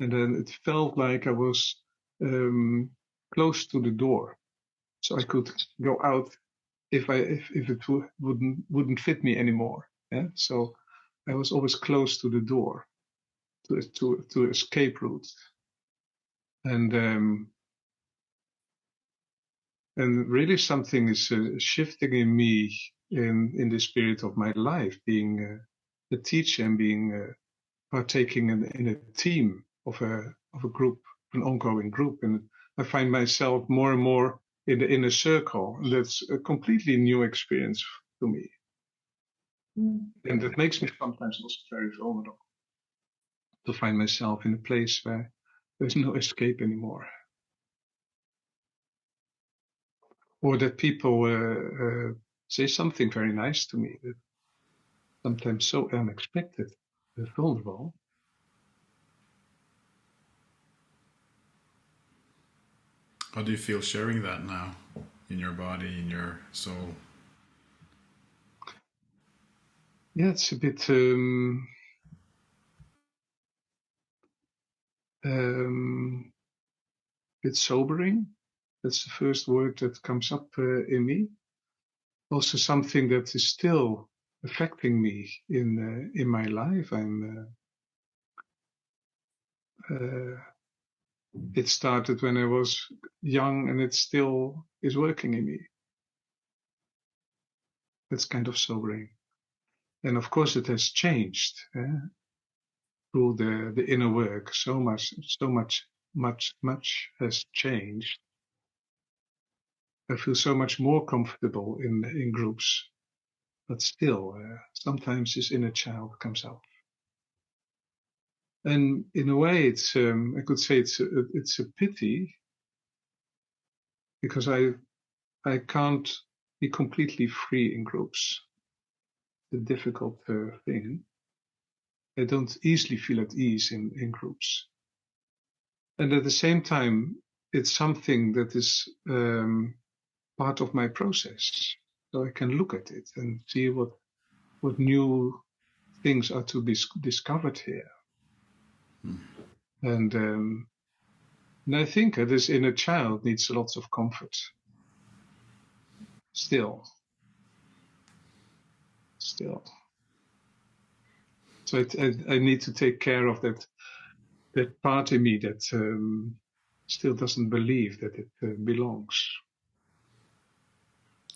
And then it felt like I was close to the door. So I could go out if it wouldn't fit me anymore. Yeah? So I was always close to the door, to escape routes. And really something is shifting in me in the spirit of my life, being a teacher and being partaking in a team of a group, an ongoing group, and I find myself more and more in the inner circle, and that's a completely new experience to me. And that makes me sometimes also very vulnerable to find myself in a place where there's no escape anymore. Or that people say something very nice to me, that sometimes so unexpected, vulnerable. How do you feel sharing that now in your body, in your soul? Yeah, it's a bit bit sobering. That's the first word that comes up in me. Also, something that is still affecting me in my life. It started when I was young, and it still is working in me. That's kind of sobering. And of course, it has changed through the inner work. So much has changed. I feel so much more comfortable in groups, but still, sometimes this inner child comes out. And in a way, it's I could say it's a pity, because I can't be completely free in groups. The difficult thing. I don't easily feel at ease in groups. And at the same time, it's something that is part of my process. So I can look at it and see what new things are to be discovered here. And I think this inner child needs lots of comfort. Still. So I need to take care of that part in me that still doesn't believe that it belongs.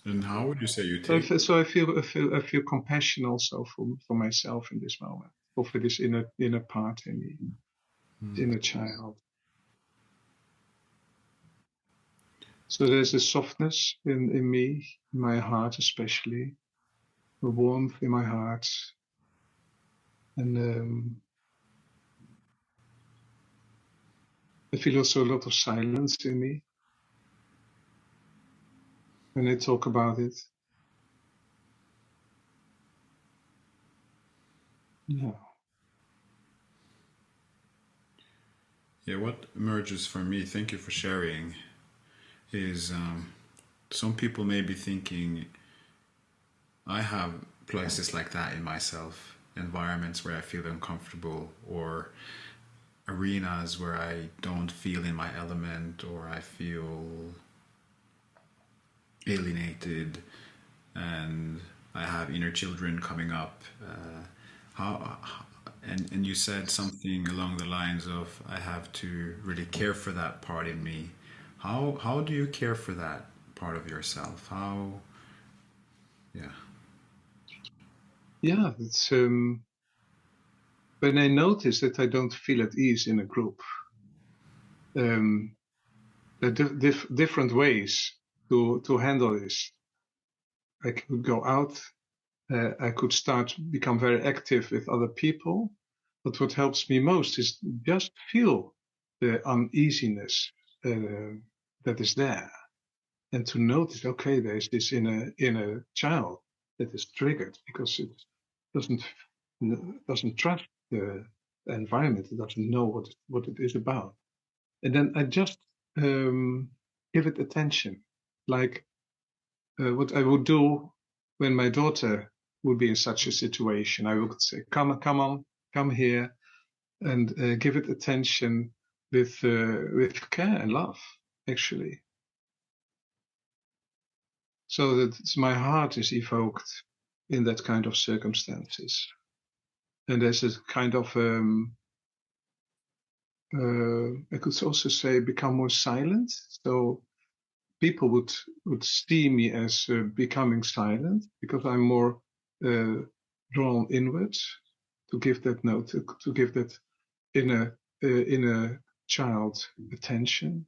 And how would you say you take? So I feel compassion also for myself in this moment, or for this inner part in me, inner child. So there's a softness in me, in my heart especially, a warmth in my heart, and I feel also a lot of silence in me when I talk about it. Yeah. Yeah, what emerges for me, thank you for sharing, is some people may be thinking, I have places like that in myself, environments where I feel uncomfortable, or arenas where I don't feel in my element, or I feel alienated, and I have inner children coming up. How and you said something along the lines of, I have to really care for that part in me. How do you care for that part of yourself? How? Yeah. Yeah, it's when I notice that I don't feel at ease in a group. There are different ways to handle this. I could go out. I could become very active with other people. But what helps me most is just feel the uneasiness that is there, and to notice, okay, there's this inner child that is triggered because it doesn't trust the environment. It doesn't know what it is about. And then I just give it attention, like what I would do when my daughter would be in such a situation. I would say, come on, come here, and give it attention with care and love, actually. So that my heart is evoked in that kind of circumstances. And there's a kind of, I could also say, become more silent. So people would see me as becoming silent because I'm more drawn inwards to give that note, to give that inner child attention,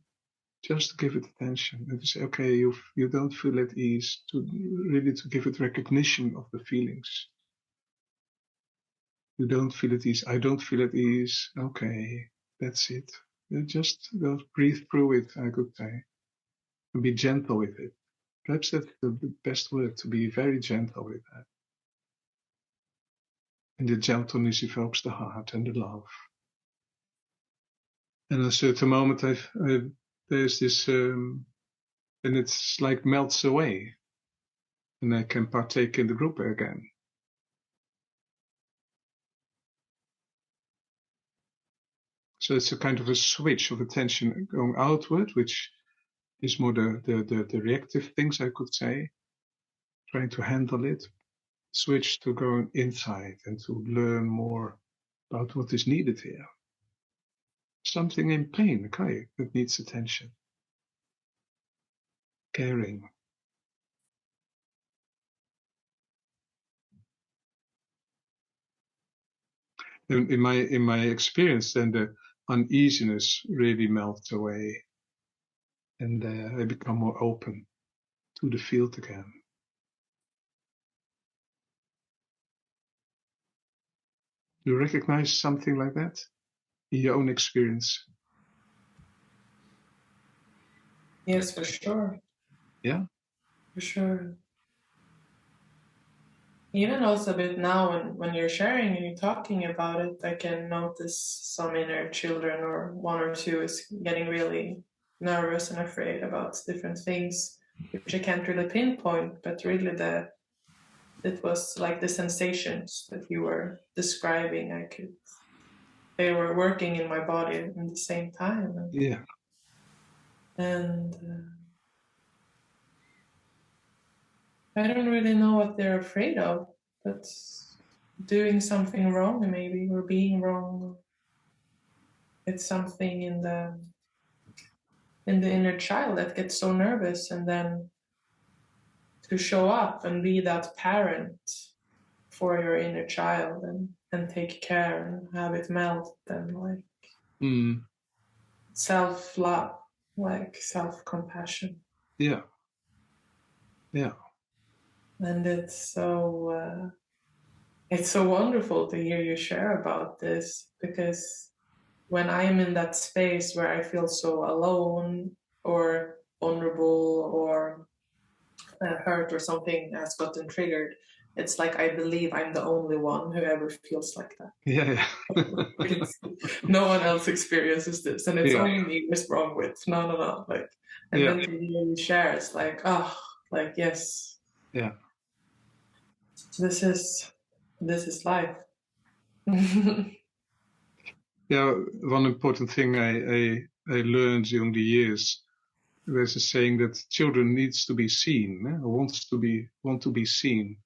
just to give it attention and to say, okay, you don't feel at ease, to really to give it recognition of the feelings. You don't feel at ease. I don't feel at ease. Okay, that's it. Just breathe through it, I could say, and be gentle with it. Perhaps that's the best word, to be very gentle with that. And the gentleness evokes the heart and the love. And at a certain moment, there's this, and it's like melts away, and I can partake in the group again. So it's a kind of a switch of attention going outward, which is more the reactive things, I could say, trying to handle it. Switch to going inside and to learn more about what is needed here. Something in pain, okay, that needs attention. Caring. In my experience, then the uneasiness really melts away, and I become more open to the field again. Do you recognize something like that in your own experience? Yes, for sure. Yeah? For sure. Even also a bit now when you're sharing and you're talking about it, I can notice some inner children or one or two is getting really nervous and afraid about different things, which I can't really pinpoint, but really it was like the sensations that you were describing. They were working in my body at the same time. Yeah. And I don't really know what they're afraid of, but doing something wrong maybe, or being wrong. It's something in the inner child that gets so nervous, and then to show up and be that parent for your inner child and take care and have it melt and like self-love, like self-compassion. Yeah. Yeah. And it's so wonderful to hear you share about this, because when I'm in that space where I feel so alone or vulnerable or hurt or something has gotten triggered, it's like I believe I'm the only one who ever feels like that. Yeah. No one else experiences this, and it's only me who's wrong with. No. Like, and then to hear you share, it's like, like yes. Yeah. This is life. Yeah, one important thing I learned during the years, there's a saying that children needs to be seen, or want to be seen.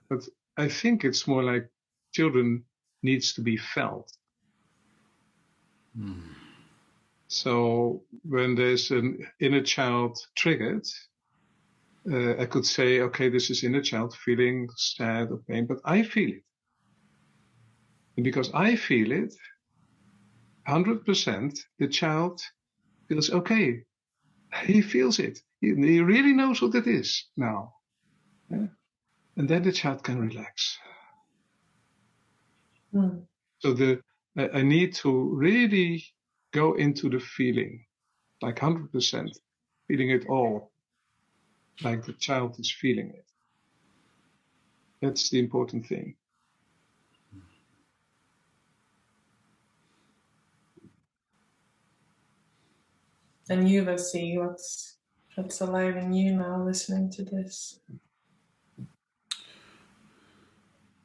But I think it's more like children needs to be felt. So when there's an inner child triggered, I could say, okay, this is inner child feeling sad or pain, but I feel it. And because I feel it, 100%, the child feels okay. He feels it. He really knows what it is now. Yeah? And then the child can relax. So I need to really go into the feeling, like 100%, feeling it all, like the child is feeling it. That's the important thing. And you, Wazee, what's alive in you now listening to this?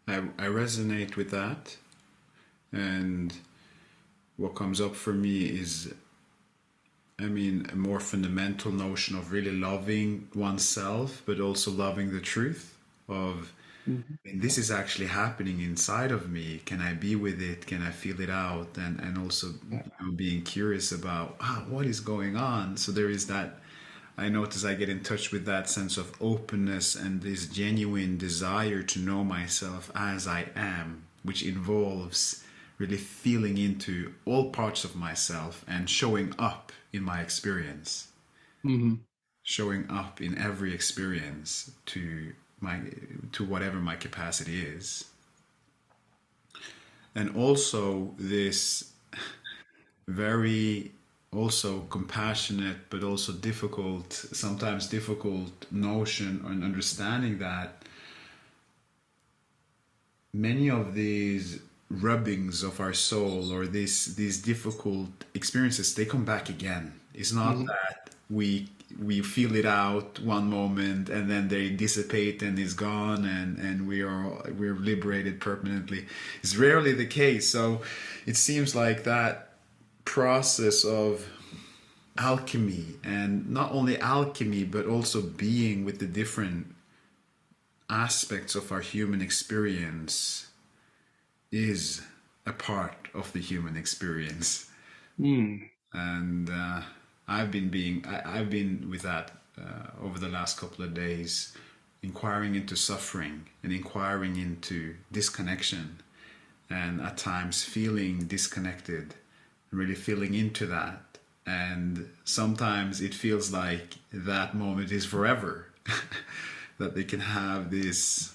I resonate with that, and what comes up for me is, a more fundamental notion of really loving oneself, but also loving the truth of, this is actually happening inside of me. Can I be with it? Can I feel it out? And also being curious about what is going on. So there is that I notice I get in touch with that sense of openness and this genuine desire to know myself as I am, which involves really feeling into all parts of myself and showing up in my experience, showing up in every experience to whatever my capacity is. And also this very also compassionate but also difficult, sometimes difficult notion and understanding that many of these rubbings of our soul or these difficult experiences, they come back again. It's not that we feel it out one moment and then they dissipate and it's gone and we're liberated permanently. It's rarely the case. So it seems like that process of alchemy, and not only alchemy but also being with the different aspects of our human experience, is a part of the human experience. And I've been with that over the last couple of days, inquiring into suffering and inquiring into disconnection, and at times feeling disconnected, really feeling into that. And sometimes it feels like that moment is forever, that they can have this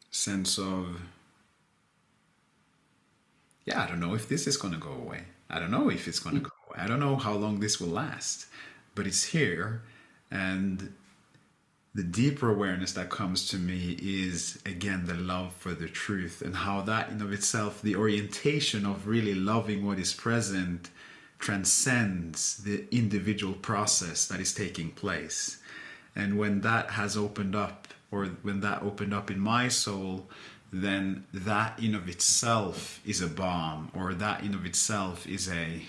sense of, I don't know if this is going to go away. I don't know if it's going to go away. I don't know how long this will last, but it's here. And the deeper awareness that comes to me is, again, the love for the truth, and how that in of itself, the orientation of really loving what is present, transcends the individual process that is taking place. And when that has opened up, or when that opened up in my soul, then that in of itself is a balm, or that in of itself is a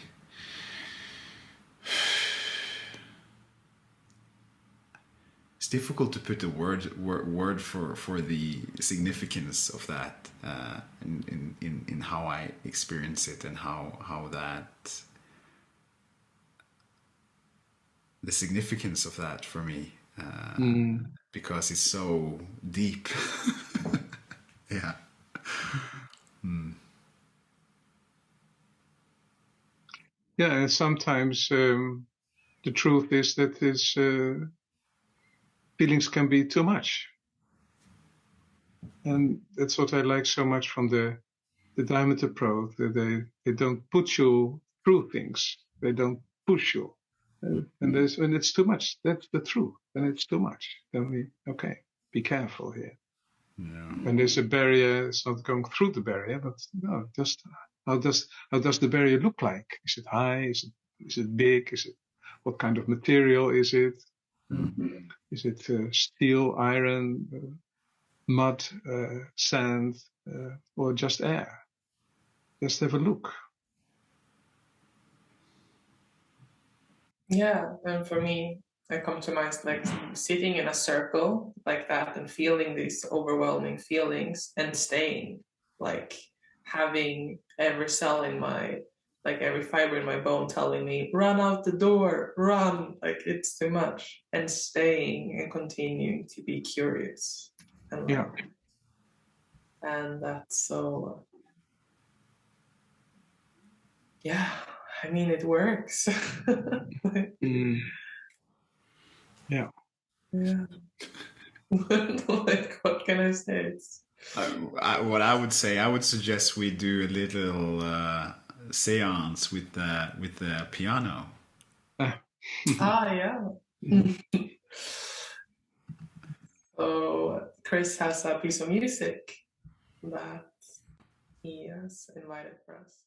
it's difficult to put a word for the significance of that in how I experience it, and how that the significance of that for me, because it's so deep. Yeah. Yeah, and sometimes the truth is that these feelings can be too much. And that's what I like so much from the diamond approach, that they don't put you through things. They don't push you. And when it's too much, that's the truth. When it's too much, then be careful here. Yeah. When there's a barrier, it's not going through the barrier, but no, just how does the barrier look like? Is it high? Is it big? What kind of material is it? Is it steel, iron, mud, sand, or just air? Just have a look. Yeah, and for me, I come to mind like sitting in a circle like that and feeling these overwhelming feelings and staying, like having every cell in my, like every fiber in my bone telling me, run out the door, run, like it's too much, and staying and continuing to be curious. And and that's so, yeah, I mean, it works. Yeah. Yeah. Like, what can I say? What I would say, I would suggest we do a little seance with the piano. Yeah. So Chris has a piece of music that he has invited for us.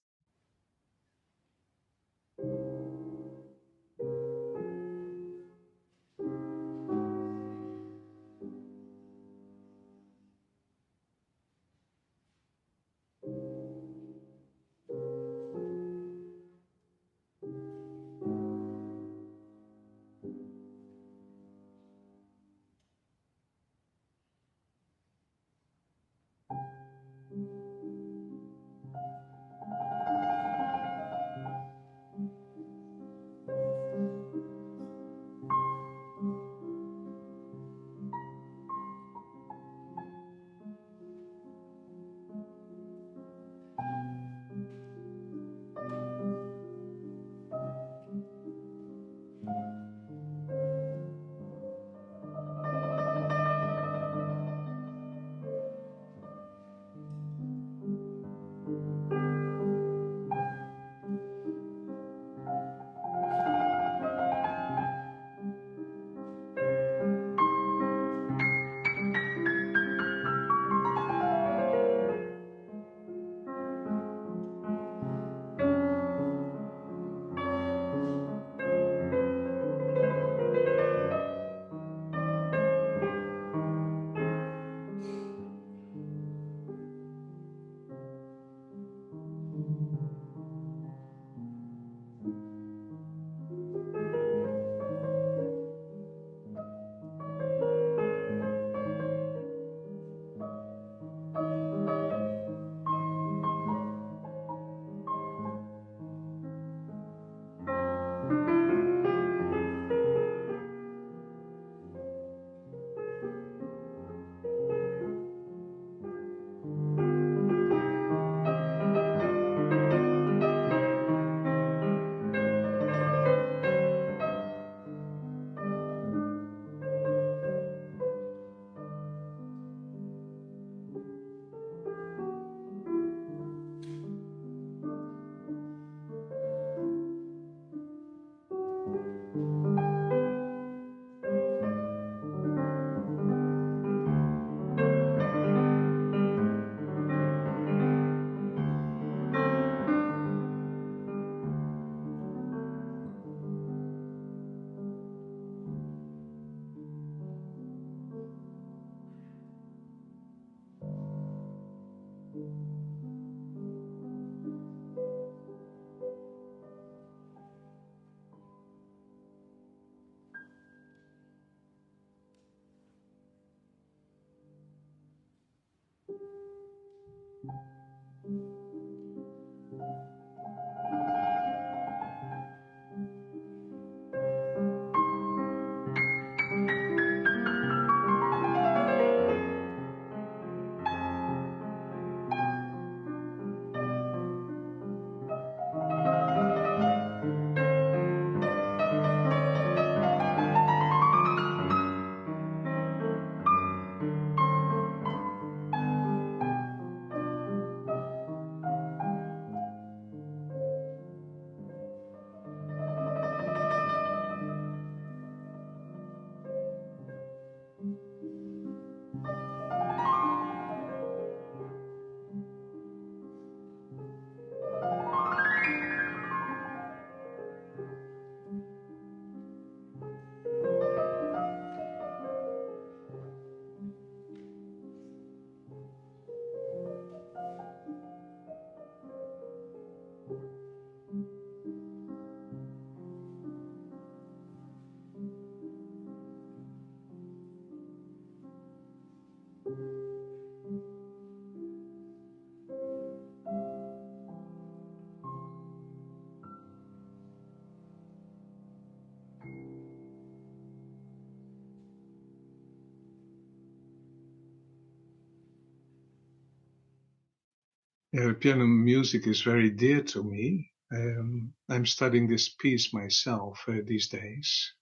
Piano music is very dear to me. I'm studying this piece myself these days.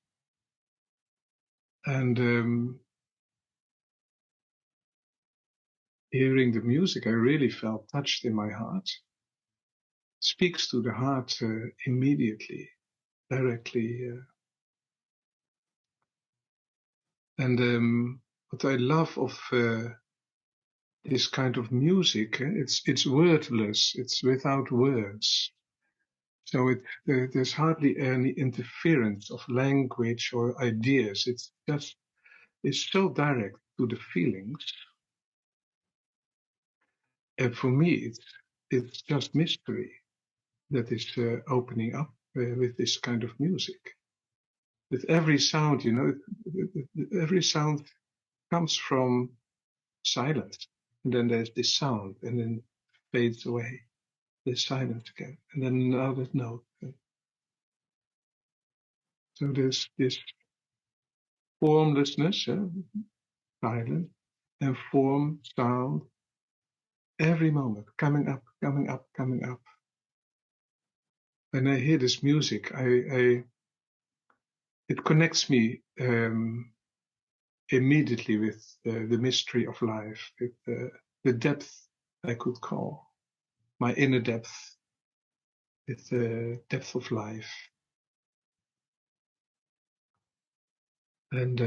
And hearing the music, I really felt touched in my heart. It speaks to the heart immediately, directly. And what I love of this kind of music, it's wordless, it's without words. So there's hardly any interference of language or ideas. It's so direct to the feelings. And for me, it's just mystery that is opening up with this kind of music. With every sound, every sound comes from silence. And then there's this sound, and then fades away. There's silence again, and then another note. So there's this formlessness, silence, and form, sound, every moment, coming up, coming up, coming up. When I hear this music, it connects me immediately with the mystery of life, with the depth, I could call, my inner depth, with the depth of life. And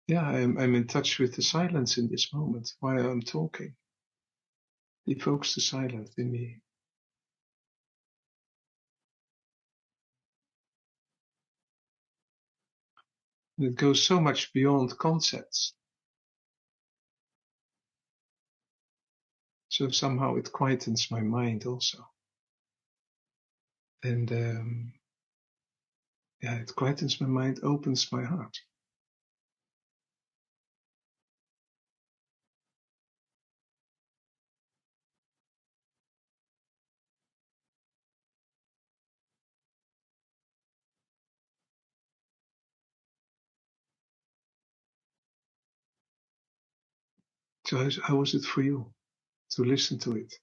yeah, I'm in touch with the silence in this moment while I'm talking. It evokes the silence in me. And it goes so much beyond concepts. So somehow it quietens my mind also. And yeah, it quietens my mind, opens my heart. So how was it for you to listen to it?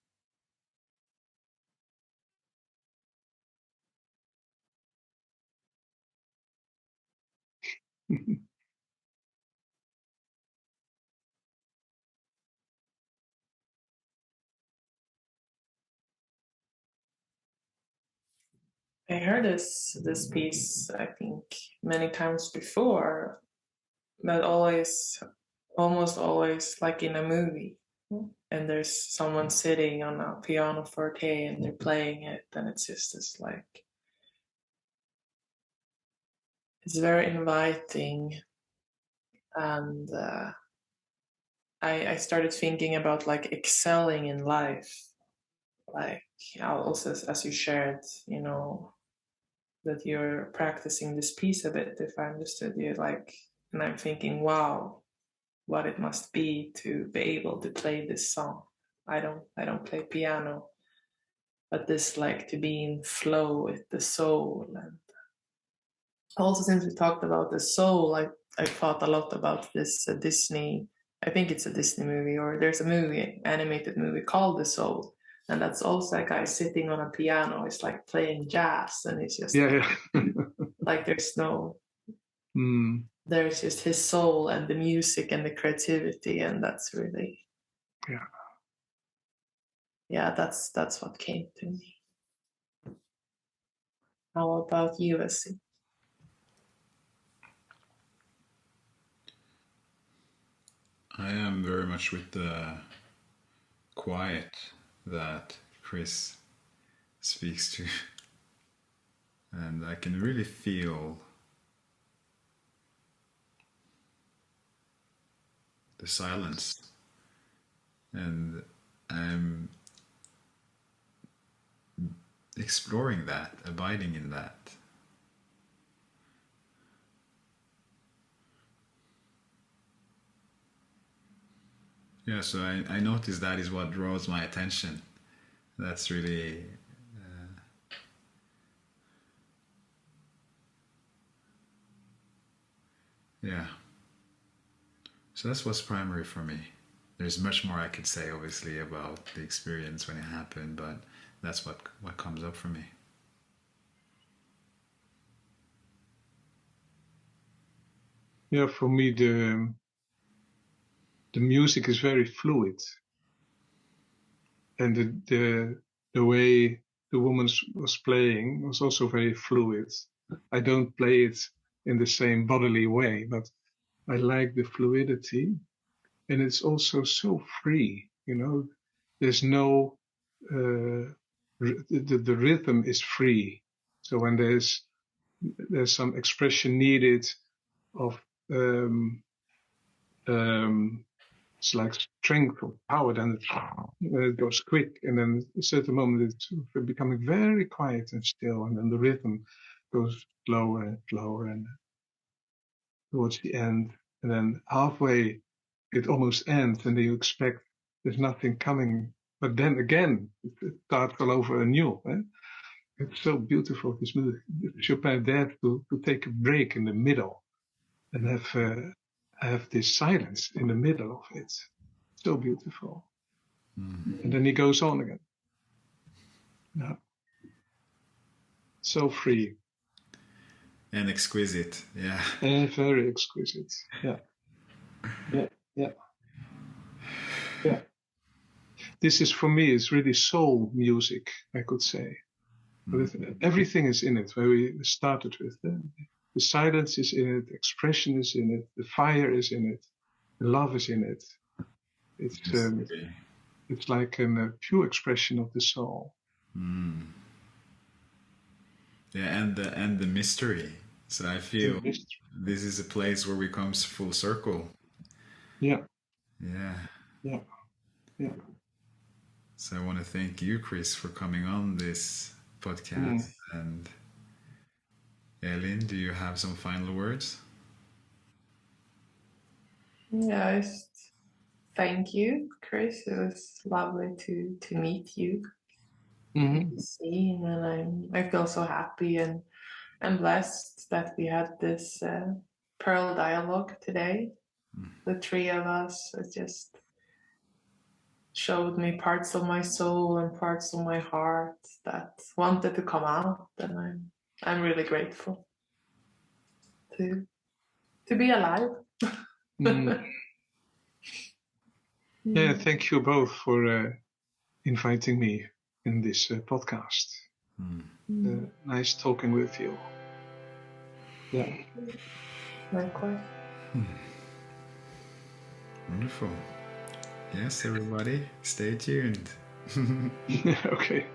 I heard this piece, I think, many times before, but almost always like in a movie. And there's someone sitting on a piano forte and they're playing it, and it's just this like, it's very inviting. And I started thinking about like excelling in life, like also as you shared, that you're practicing this piece a bit, if I understood you. Like, and I'm thinking, wow, what it must be to be able to play this song. I don't play piano, but this, like, to be in flow with the soul. And also, since we talked about the soul, I thought a lot about this Disney, I think it's a Disney movie, or there's a movie, animated movie called The Soul. And that's also a guy sitting on a piano. It's like playing jazz, and it's just like there's no, there's just his soul and the music and the creativity, and that's really, that's what came to me. How about you, Wazee? I am very much with the quiet that Chris speaks to, and I can really feel the silence, and I'm exploring that, abiding in that. Yeah, so I noticed that is what draws my attention. That's really yeah. So that's what's primary for me. There's much more I could say, obviously, about the experience when it happened, but that's what comes up for me. Yeah, for me, the music is very fluid, and the way the woman was playing was also very fluid. I don't play it in the same bodily way, but I like the fluidity, and it's also so free. There's no the rhythm is free. So when there's some expression needed of it's like strength or power, then it goes quick, and then at a certain moment it's becoming very quiet and still, and then the rhythm goes slower and slower, and towards the end, and then halfway it almost ends, and then you expect there's nothing coming, but then again it starts all over anew. It's so beautiful, this music. Chopin dared to take a break in the middle and have this silence in the middle of it. So beautiful. And then he goes on again. Yeah. So free. And exquisite, yeah. And very exquisite. Yeah. This is, for me, it's really soul music, I could say. But everything is in it, where we started with. The silence is in it, expression is in it, the fire is in it, the love is in it. It's like a pure expression of the soul. Yeah, and the mystery. So I feel this is a place where we come full circle. Yeah. Yeah. So I want to thank you, Chris, for coming on this podcast. And Elin, do you have some final words? Yeah, thank you, Chris. It was lovely to meet you. See, and I feel so happy and blessed that we had this Pearl dialogue today. The three of us, it just showed me parts of my soul and parts of my heart that wanted to come out, and I'm really grateful to be alive. Yeah, thank you both for inviting me in this podcast. Nice talking with you. Yeah. Likewise. Wonderful. Yes, everybody, stay tuned. Okay.